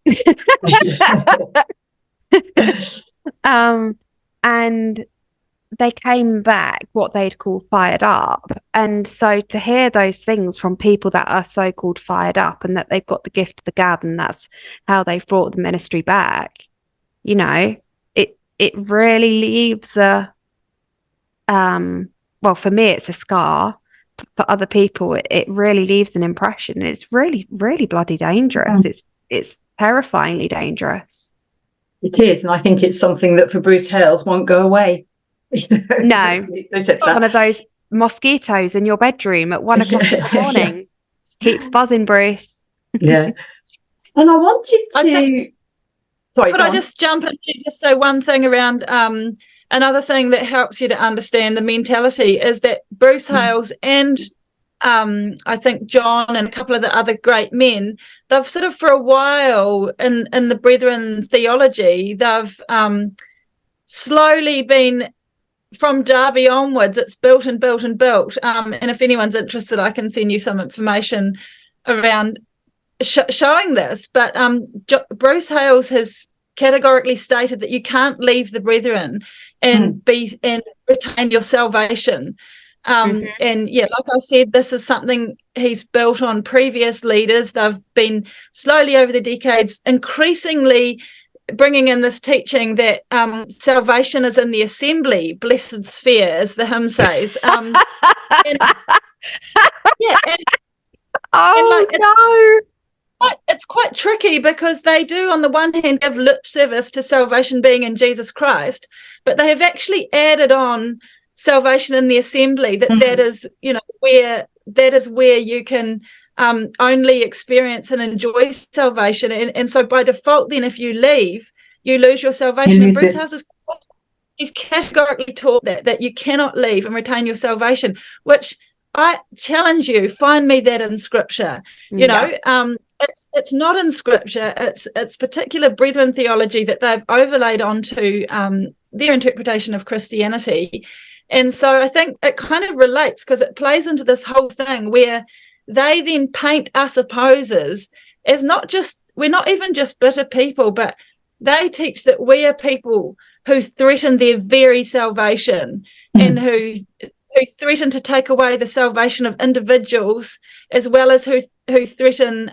And they came back what they'd call fired up. And so to hear those things from people that are so-called fired up, and that they've got the gift of the gab, and that's how they've brought the ministry back, it really leaves a well, for me it's a scar. For other people it really leaves an impression. It's really, really bloody dangerous. It's terrifyingly dangerous. It is, and I think it's something that for Bruce Hales won't go away. No, one of those mosquitoes in your bedroom at 1 o'clock in the morning. Keeps buzzing, Bruce. Yeah. And I wanted to could I just jump in and just say one thing around another thing that helps you to understand the mentality is that Bruce Hales and I think John and a couple of the other great men, they've sort of for a while in the Brethren theology, they've slowly been, from Derby onwards, it's built and built and built. And if anyone's interested, I can send you some information around showing this. But Bruce Hales has categorically stated that you can't leave the Brethren and retain your salvation. And yeah, like I said, this is something he's built on previous leaders. They've been slowly over the decades increasingly bringing in this teaching that salvation is in the assembly, blessed sphere, as the hymn says. It's quite tricky, because they do on the one hand have lip service to salvation being in Jesus Christ, but they have actually added on salvation in the assembly, that is where you can only experience and enjoy salvation, and so by default then if you leave you lose your salvation. And Bruce Hales he's categorically taught that you cannot leave and retain your salvation, which I challenge you, find me that in scripture. It's not in scripture. It's particular Brethren theology that they've overlaid onto their interpretation of Christianity. And so I think it kind of relates, because it plays into this whole thing where they then paint us opposers as we're not even just bitter people, but they teach that we are people who threaten their very salvation, and who threaten to take away the salvation of individuals, as well as who threaten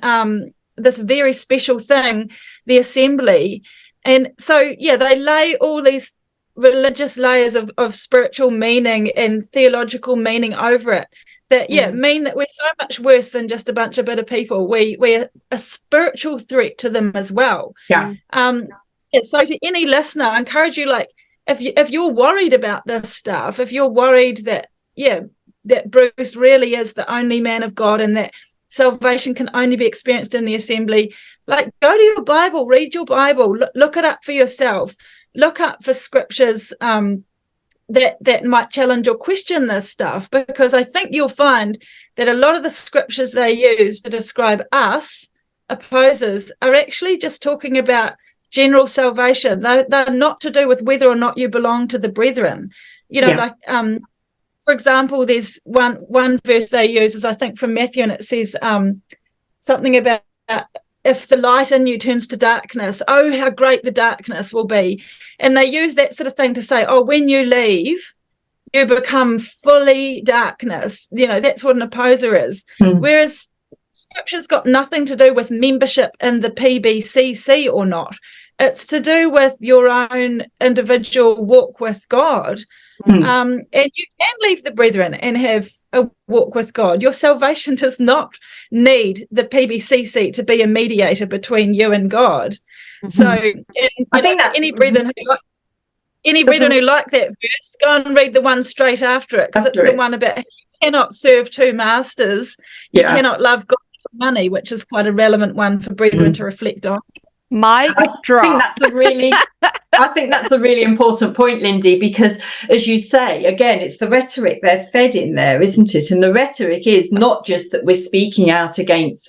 this very special thing, the assembly. And so, they lay all these religious layers of spiritual meaning and theological meaning over it that mean that we're so much worse than just a bunch of bitter people. We're a spiritual threat to them as well. So to any listener, I encourage you, like, if you're worried about this stuff, if you're worried that Bruce really is the only man of God and that salvation can only be experienced in the assembly, like, go to your Bible, read your Bible, look it up for yourself, look up for scriptures that might challenge or question this stuff, because I think you'll find that a lot of the scriptures they use to describe us opposers are actually just talking about general salvation. They're not to do with whether or not you belong to the brethren. Like, for example, there's one verse they use is, I think, from Matthew, and it says something about if the light in you turns to darkness, oh, how great the darkness will be. And they use that sort of thing to say, oh, when you leave, you become fully darkness. That's what an opposer is. Whereas Scripture's got nothing to do with membership in the PBCC or not. It's to do with your own individual walk with God. And you can leave the brethren and have a walk with God. Your salvation does not need the PBCC to be a mediator between you and God. So, I think that any brethren who like that verse, go and read the one straight after it, because it's the one about you cannot serve two masters. You cannot love God and money, which is quite a relevant one for brethren to reflect on. I think that's a really important point, Lindy, because, as you say, again, it's the rhetoric they're fed in there, isn't it? And the rhetoric is not just that we're speaking out against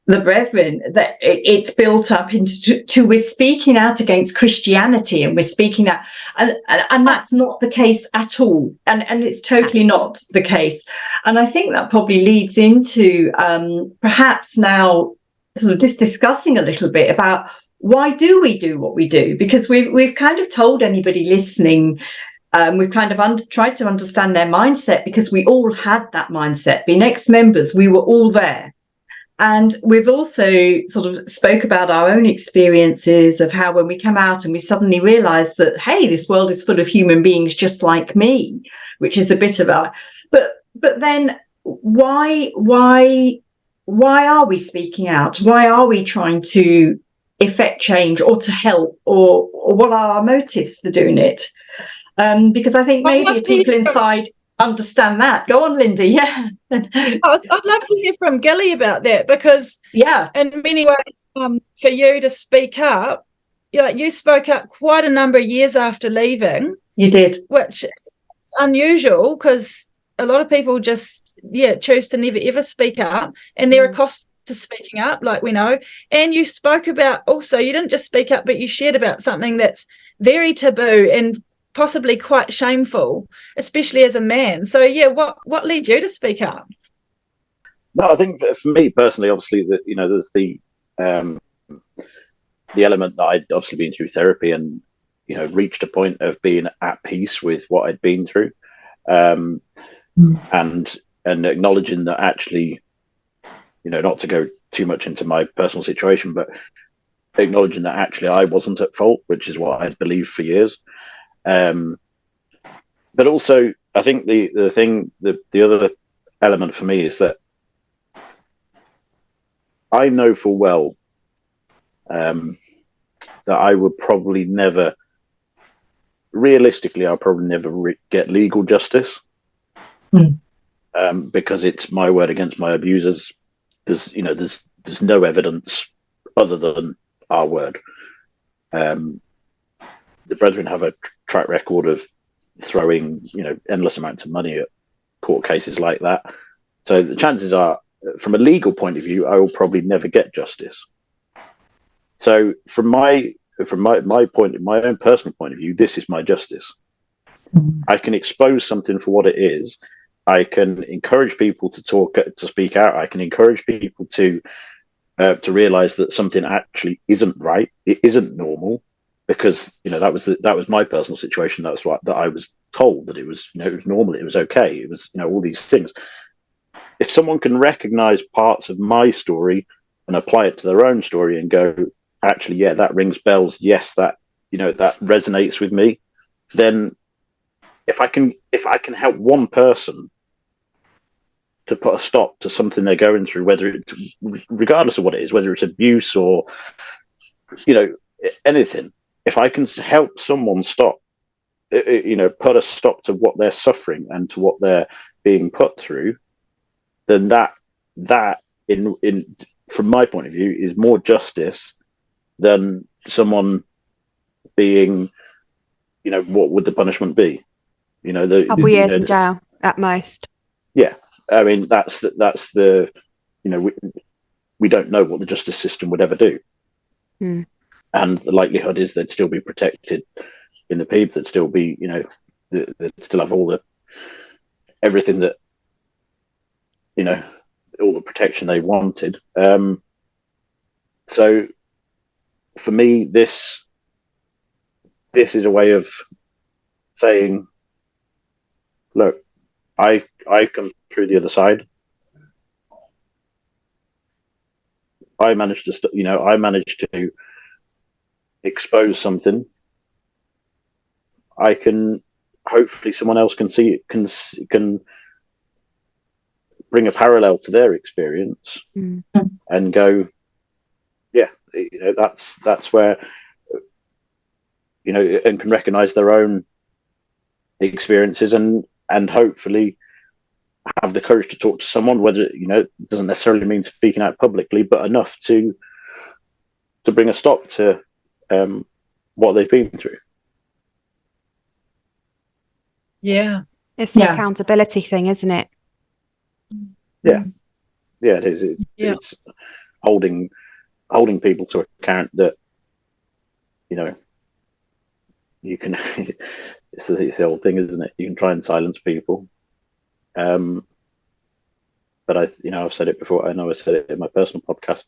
the brethren, that it's built up into we're speaking out against Christianity, and we're speaking out, and that's not the case at all, and it's totally not the case. And I think that probably leads into perhaps now sort of just discussing a little bit about why do we do what we do, because we've kind of told anybody listening, we've kind of tried to understand their mindset, because we all had that mindset. Being ex-members, we were all there. And we've also sort of spoke about our own experiences of how when we come out and we suddenly realise that, hey, this world is full of human beings just like me, which is a bit of a... But then why are we speaking out? Why are we trying to effect change or to help, or what are our motives for doing it? Because I think maybe people inside understand that. Go on, Lindy. Yeah. I'd love to hear from Gilly about that, because in many ways, for you to speak up, you spoke up quite a number of years after leaving. You did, which is unusual, because a lot of people just choose to never ever speak up, and there are costs to speaking up, like we know. And you spoke about, also, you didn't just speak up, but you shared about something that's very taboo and possibly quite shameful, especially as a man. So what led you to speak up? No, I think for me personally, obviously, that there's the element that I'd obviously been through therapy and reached a point of being at peace with what I'd been through, and acknowledging that actually, not to go too much into my personal situation, but acknowledging that actually I wasn't at fault, which is what I'd believed for years. But also, I think the other element for me is that I know full well that I would probably never, realistically, I'll probably never get legal justice, because it's my word against my abusers. There's no evidence other than our word. The brethren have a track record of throwing endless amounts of money at court cases like that. So the chances are, from a legal point of view, I will probably never get justice. So from my own personal point of view, this is my justice. I can expose something for what it is. I can encourage people to speak out. I can encourage people to realize that something actually isn't right. It isn't normal, because that was my personal situation. That's what that I was told, that it was it was normal. It was okay. It was all these things. If someone can recognize parts of my story and apply it to their own story and go, actually, yeah, that rings bells. Yes, that that resonates with me. Then if I can help one person to put a stop to something they're going through, regardless of what it is, whether it's abuse or anything, if I can help someone stop, put a stop to what they're suffering and to what they're being put through, then that in from my point of view is more justice than someone being, what would the punishment be? Couple years in jail at most. Yeah, I mean that's the we don't know what the justice system would ever do, and the likelihood is they'd still be protected in the people. They'd still be they'd still have all the everything that all the protection they wanted. So for me, this is a way of saying, look, I've come through the other side. I managed to expose something. I can hopefully someone else can see it, can bring a parallel to their experience and go, yeah, that's where and can recognize their own experiences and hopefully have the courage to talk to someone, whether it doesn't necessarily mean speaking out publicly, but enough to bring a stop to what they've been through. Yeah, it's the accountability thing, isn't it? Yeah, it is. It's holding people to account that you can. it's the old thing, isn't it? You can try and silence people, but I've said it before. I know I said it in my personal podcast.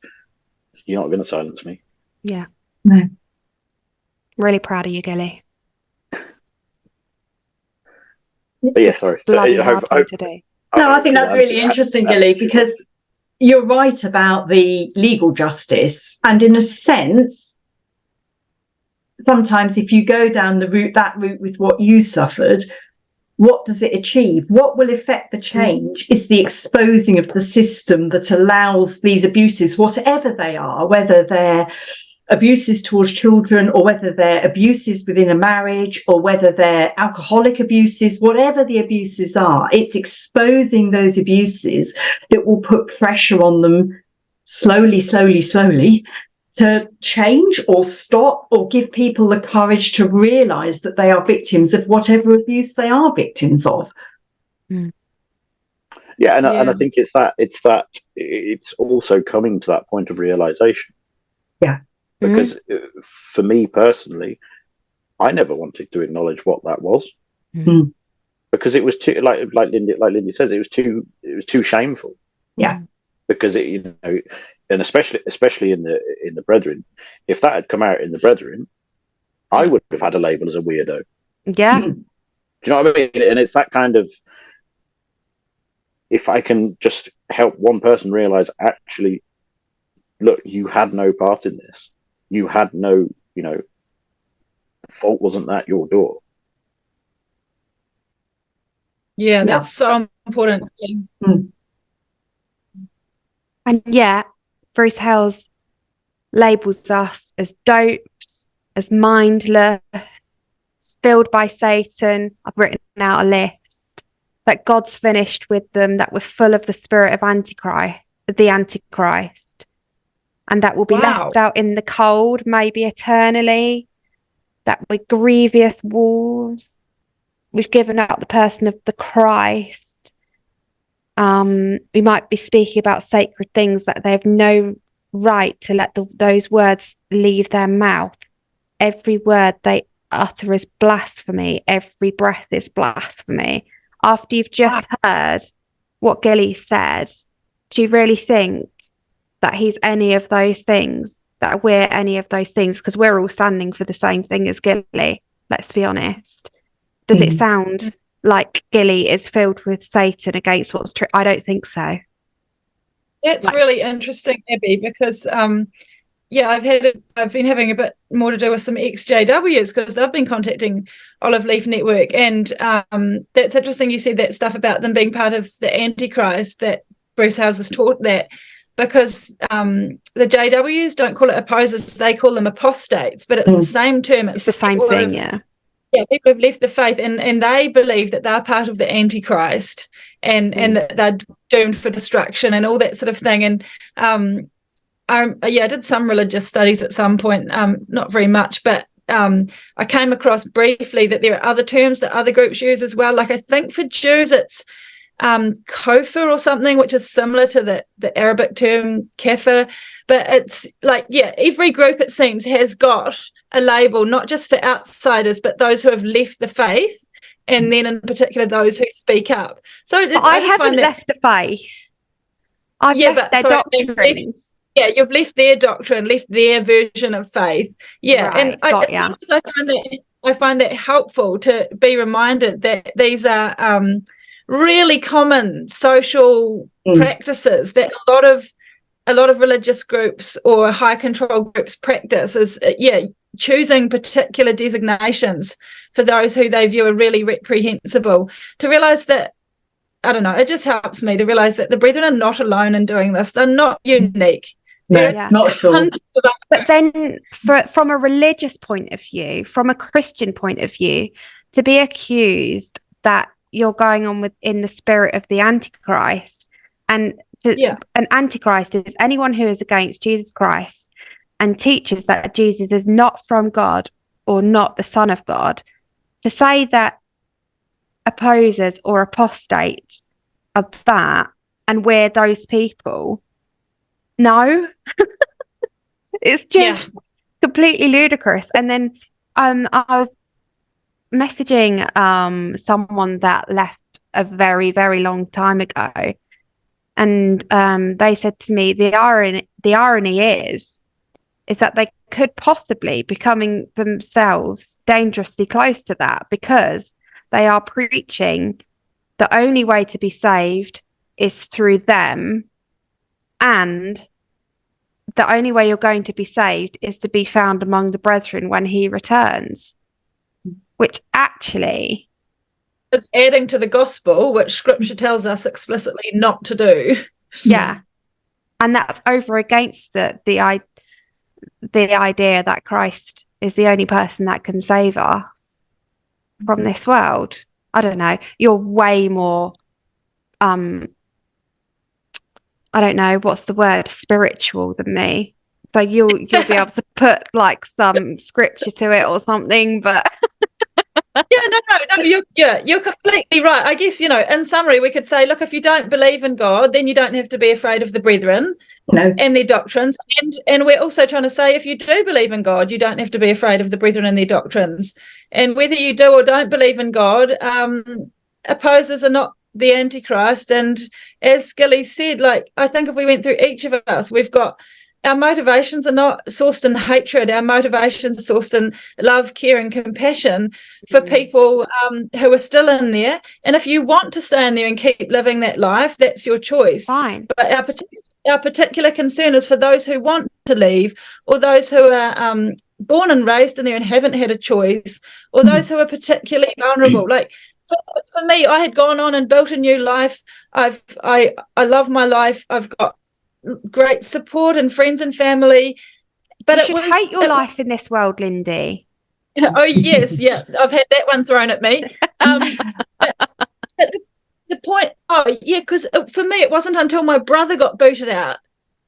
You're not going to silence me. Yeah. No. Really proud of you, Gilly. But yeah, sorry. Bloody hard thing to do. No, I think that's really interesting, Gilly, because you're right about the legal justice, and in a sense, sometimes if you go down that route with what you suffered, what does it achieve? What will affect the change is the exposing of the system that allows these abuses, whatever they are, whether they're abuses towards children or whether they're abuses within a marriage or whether they're alcoholic abuses, whatever the abuses are, it's exposing those abuses that will put pressure on them slowly to change or stop or give people the courage to realise that they are victims of whatever abuse they are victims of. Yeah, and I think it's also coming to that point of realisation. Yeah. Because for me personally, I never wanted to acknowledge what that was, because it was too, like Lindy says, it was too shameful. Yeah. Because and especially in the Brethren, if that had come out in the Brethren, I would have had a label as a weirdo. Yeah. Do you know what I mean? And it's that kind of, if I can just help one person realize, actually, look, you had no part in this. You had no, the fault wasn't at your door. Yeah, that's so important. And yet, Bruce Hales labels us as dopes, as mindless, filled by Satan. I've written out a list that God's finished with them, that we're full of the spirit of the Antichrist. And that will be left out in the cold, maybe eternally. That we're grievous wolves. We've given up the person of the Christ. We might be speaking about sacred things that they have no right to let those words leave their mouth. Every word they utter is blasphemy. Every breath is blasphemy. After you've just heard what Gilly said, do you really think that he's any of those things, that we're any of those things? Because we're all standing for the same thing as Gilly, let's be honest. Does it sound like Gilly is filled with Satan against what's true? I don't think so. That's really interesting, Abby, because I've been having a bit more to do with some ex-JWs, because they've been contacting Olive Leaf Network, and that's interesting you said that stuff about them being part of the Antichrist, that Bruce Howes has taught that, because the JWs don't call it opposers, they call them apostates, but it's the same term. It's the same thing, yeah. Yeah, people have left the faith, and they believe that they're part of the Antichrist, and that they're doomed for destruction and all that sort of thing. And I did some religious studies at some point, not very much, but I came across briefly that there are other terms that other groups use as well. Like I think for Jews it's kofir or something, which is similar to the Arabic term kafir. But it's like, every group, it seems, has got a label, not just for outsiders, but those who have left the faith, and then in particular those who speak up. So I haven't left the faith. I've left their doctrines. You've left their doctrine, left their version of faith. Yeah, right, and I find that helpful to be reminded that these are really common social practices that a lot of religious groups or high control groups practice, is choosing particular designations for those who they view are really reprehensible. To realize that, I don't know, it just helps me to realize that the brethren are not alone in doing this. They're not unique. No, not at all. But then from a religious point of view, from a Christian point of view, to be accused that you're going on in the spirit of the Antichrist, and an Antichrist is anyone who is against Jesus Christ and teaches that Jesus is not from God or not the Son of God. To say that opposers or apostates are that, and we're those people, no. It's just completely ludicrous. And then I was messaging someone that left a very, very long time ago, and they said to me, the irony is that they could possibly be coming themselves dangerously close to that, because they are preaching the only way to be saved is through them, and the only way you're going to be saved is to be found among the brethren when he returns, which actually is adding to the gospel, which scripture tells us explicitly not to do. Yeah. And that's over against the idea that Christ is the only person that can save us from this world. I don't know. You're way more I don't know, what's the word, spiritual than me. So you'll be able to put like some scripture to it or something, but you're completely right. I guess, in summary, we could say, look, if you don't believe in God, then you don't have to be afraid of the brethren and their doctrines. And we're also trying to say, if you do believe in God, you don't have to be afraid of the brethren and their doctrines. And whether you do or don't believe in God, opposers are not the Antichrist. And as Gilly said, like, I think if we went through each of us, we've got, our motivations are not sourced in hatred. Our motivations are sourced in love, care, and compassion for people who are still in there. And if you want to stay in there and keep living that life, that's your choice. Fine. But our particular concern is for those who want to leave, or those who are born and raised in there and haven't had a choice, or those who are particularly vulnerable. Like, for me, I had gone on and built a new life. I love my life. I've got great support and friends and family. But you should hate your life in this world, Lindy. Oh yes, I've had that one thrown at me. But the point, because for me it wasn't until my brother got booted out,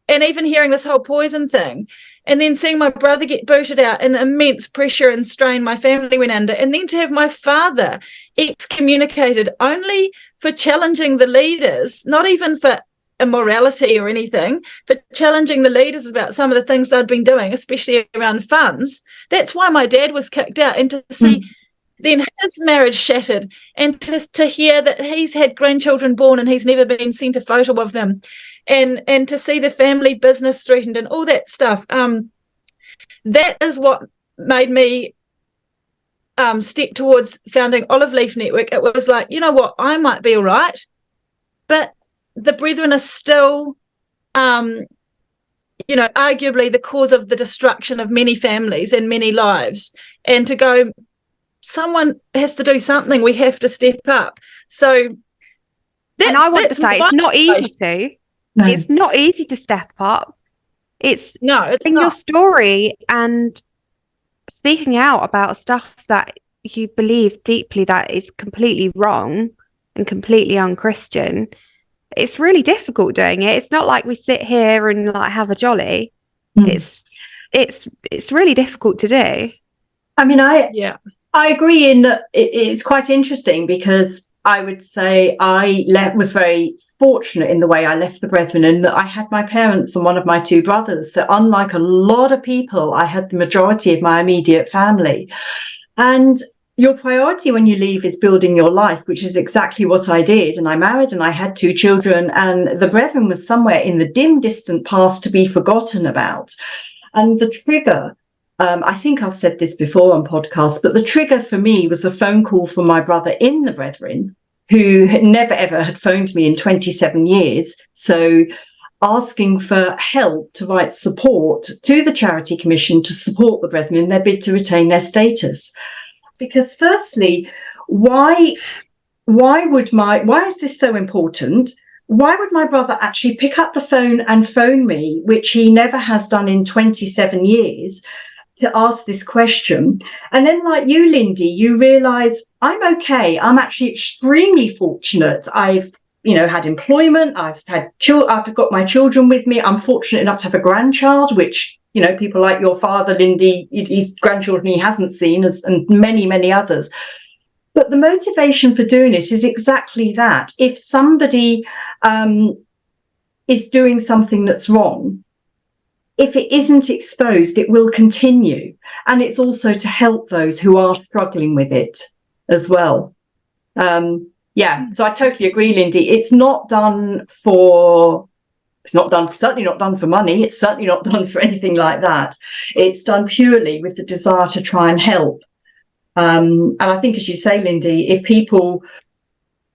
and even hearing this whole poison thing, and then seeing my brother get booted out, and the immense pressure and strain my family went under, and then to have my father excommunicated only for challenging the leaders, not even for immorality or anything, for challenging the leaders about some of the things they'd been doing, especially around funds. That's why my dad was kicked out, and to see then his marriage shattered, and to hear that he's had grandchildren born and he's never been sent a photo of them, and to see the family business threatened and all that stuff. That is what made me step towards founding Olive Leaf Network. It was like, you know what, I might be all right, but the Brethren are still, arguably the cause of the destruction of many families and many lives. And to go, someone has to do something. We have to step up. So, and I want to say, it's not easy to. No. It's not easy to step up. It's telling your story and speaking out about stuff that you believe deeply that is completely wrong and completely unchristian. It's really difficult doing it. It's not like we sit here and like have a jolly. It's really difficult to do. I mean, I agree in that it's quite interesting, because I would say I was very fortunate in the way I left the Brethren, and that I had my parents and one of my two brothers. So unlike a lot of people, I had the majority of my immediate family. And your priority when you leave is building your life, which is exactly what I did. And I married and I had two children, and the Brethren was somewhere in the dim, distant past to be forgotten about. And the trigger, I think I've said this before on podcasts, but the trigger for me was a phone call from my brother in the Brethren, who had never, ever had phoned me in 27 years. So asking for help to write support to the Charity Commission to support the Brethren in their bid to retain their status. Because firstly, why is this so important? Why would my brother actually pick up the phone and phone me, which he never has done in 27 years, to ask this question? And then, like you, Lindy, you realise I'm okay. I'm actually extremely fortunate. I've had employment. I've got my children with me. I'm fortunate enough to have a grandchild, which people like your father, Lindy, his grandchildren he hasn't seen, and many, many others. But the motivation for doing it is exactly that. If somebody is doing something that's wrong, if it isn't exposed, it will continue. And it's also to help those who are struggling with it as well. So I totally agree, Lindy. It's not done for... certainly not done for money. It's certainly not done for anything like that. It's done purely with the desire to try and help. And I think, as you say, Lindy, if people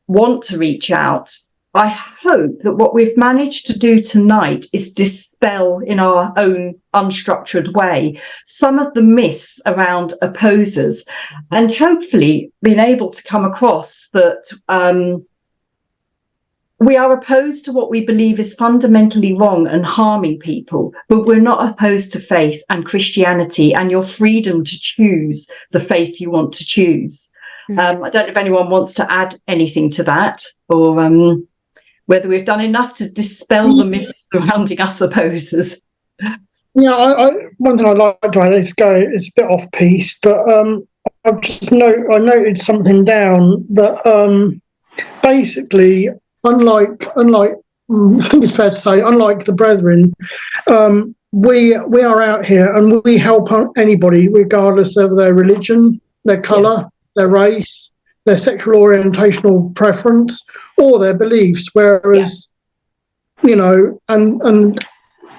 want to reach out, I hope that what we've managed to do tonight is dispel in our own unstructured way some of the myths around opposers, and hopefully being able to come across that we are opposed to what we believe is fundamentally wrong and harming people, but we're not opposed to faith and Christianity and your freedom to choose the faith you want to choose. I don't know if anyone wants to add anything to that, or whether we've done enough to dispel the myths surrounding us opposers. Yeah, one thing I'd like to add is it's a bit off piece, but I noted something down that basically, unlike I think it's fair to say, unlike the Brethren, we are out here and we help anybody regardless of their religion, their colour, their race, their sexual orientational preference, or their beliefs. Whereas, and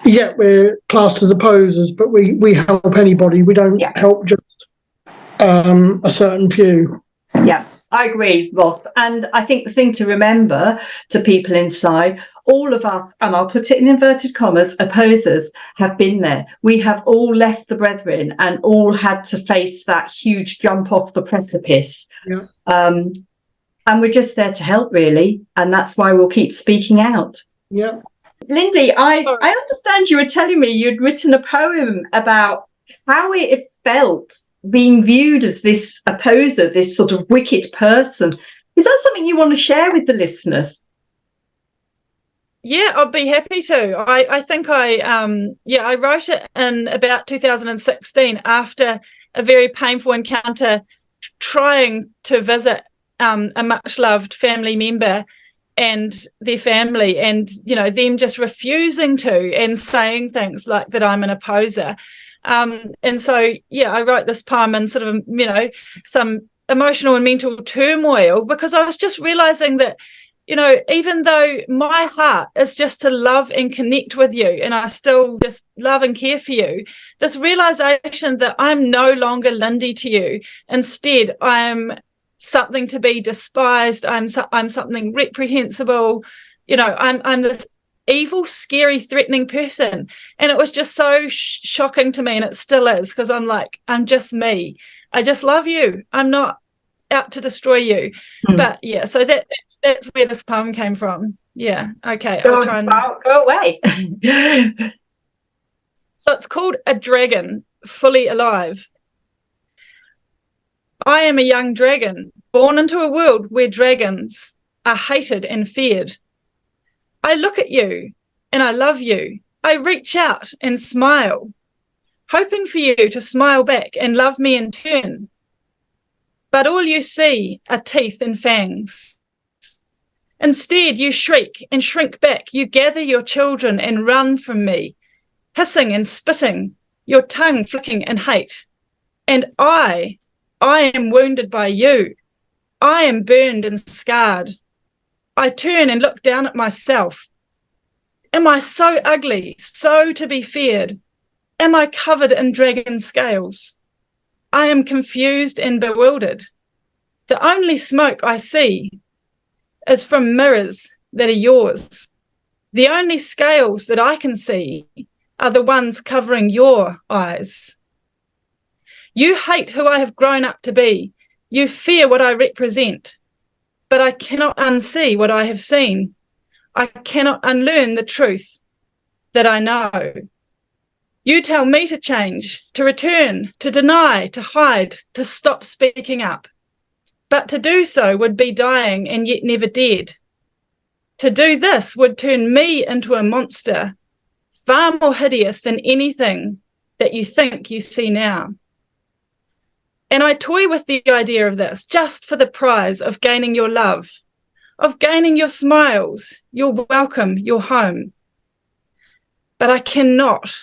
yet we're classed as opposers, but we help anybody. We don't help just a certain few. Yeah. I agree, Ross. And I think the thing to remember to people inside, all of us, and I'll put it in inverted commas, opposers have been there. We have all left the Brethren and all had to face that huge jump off the precipice. Yeah. And we're just there to help, really. And that's why we'll keep speaking out. Yeah. Lindy, I understand you were telling me you'd written a poem about how it felt being viewed as this opposer, this sort of wicked person. Is that something you want to share with the listeners? Yeah, I'd be happy to. I think I wrote it in about 2016 after a very painful encounter trying to visit a much loved family member and their family, and them just refusing to and saying things like that I'm an opposer. And so I wrote this poem in sort of some emotional and mental turmoil, because I was just realizing that even though my heart is just to love and connect with you, and I still just love and care for you, this realization that I'm no longer Lindy to you. Instead, I'm something to be despised. I'm something reprehensible. I'm this evil, scary, threatening person. And it was just so shocking to me, and it still is, because I'm like, I'm just me. I just love you. I'm not out to destroy you. But so that's where this poem came from. Okay, I'll try and go away. So it's called A Dragon Fully Alive. I am a young dragon, born into a world where dragons are hated and feared. I look at you and I love you. I reach out and smile, hoping for you to smile back and love me in turn. But all you see are teeth and fangs. Instead, you shriek and shrink back. You gather your children and run from me, hissing and spitting, your tongue flicking in hate. And I am wounded by you. I am burned and scarred. I turn and look down at myself. Am I so ugly, so to be feared? Am I covered in dragon scales? I am confused and bewildered. The only smoke I see is from mirrors that are yours. The only scales that I can see are the ones covering your eyes. You hate who I have grown up to be. You fear what I represent. But I cannot unsee what I have seen. I cannot unlearn the truth that I know. You tell me to change, to return, to deny, to hide, to stop speaking up. But to do so would be dying and yet never dead. To do this would turn me into a monster, far more hideous than anything that you think you see now. And I toy with the idea of this just for the prize of gaining your love, of gaining your smiles, your welcome, your home. But I cannot.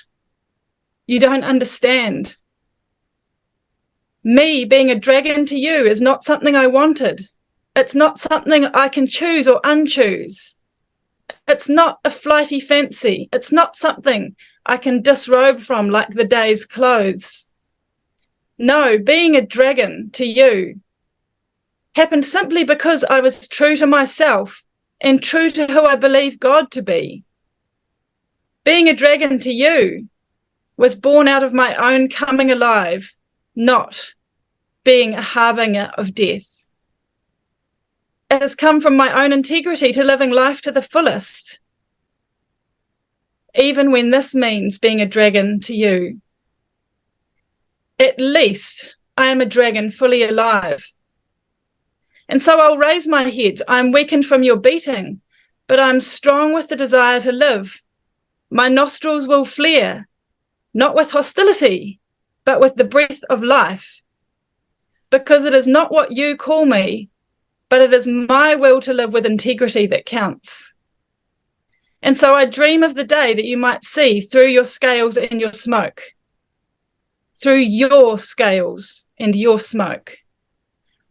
You don't understand. Me being a dragon to you is not something I wanted. It's not something I can choose or unchoose. It's not a flighty fancy. It's not something I can disrobe from like the day's clothes. No, being a dragon to you happened simply because I was true to myself and true to who I believe God to be. Being a dragon to you was born out of my own coming alive, not being a harbinger of death. It has come from my own integrity to living life to the fullest, even when this means being a dragon to you. At least I am a dragon fully alive. And so I'll raise my head. I'm weakened from your beating, but I'm strong with the desire to live. My nostrils will flare, not with hostility, but with the breath of life. Because it is not what you call me, but it is my will to live with integrity that counts. And so I dream of the day that you might see through your scales and your smoke, through your scales and your smoke.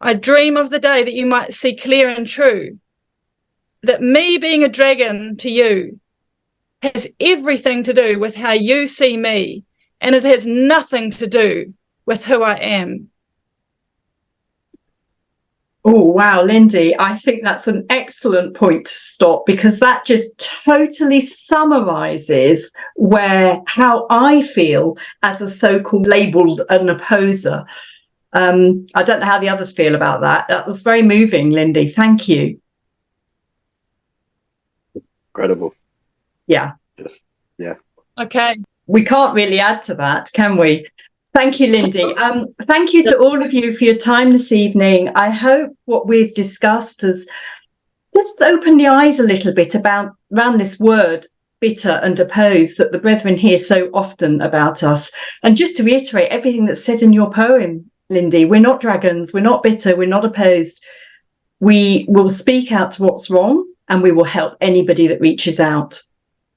I dream of the day that you might see clear and true, that me being a dragon to you has everything to do with how you see me, and it has nothing to do with who I am. Oh, wow, Lindy, I think that's an excellent point to stop, because that just totally summarises how I feel as a so-called labelled an opposer. I don't know how the others feel about that. That was very moving, Lindy. Thank you. Incredible. Yeah. Yeah. Okay. We can't really add to that, can we? Thank you, Lindy. Thank you to all of you for your time this evening. I hope what we've discussed has just opened the eyes a little bit around this word, bitter and opposed, that the brethren hear so often about us. And just to reiterate everything that's said in your poem, Lindy, we're not dragons, we're not bitter, we're not opposed. We will speak out to what's wrong, and we will help anybody that reaches out.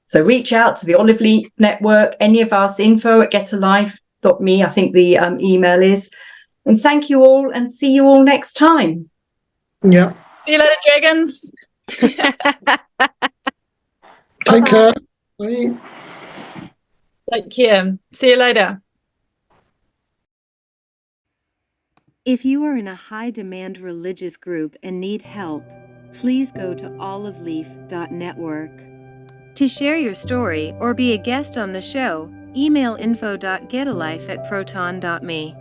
So reach out to the Olive Leaf Network, any of us, info@getalife.me, I think the email is. And thank you all, and see you all next time. Yeah. See you later, dragons. Take care. Bye. Take care. See you later. If you are in a high-demand religious group and need help, please go to oliveleaf.network. To share your story or be a guest on the show, email info.getalife@proton.me.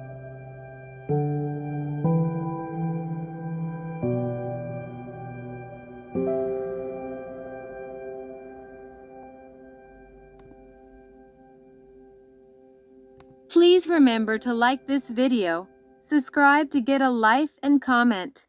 Please remember to like this video, subscribe to Get a Life, and comment.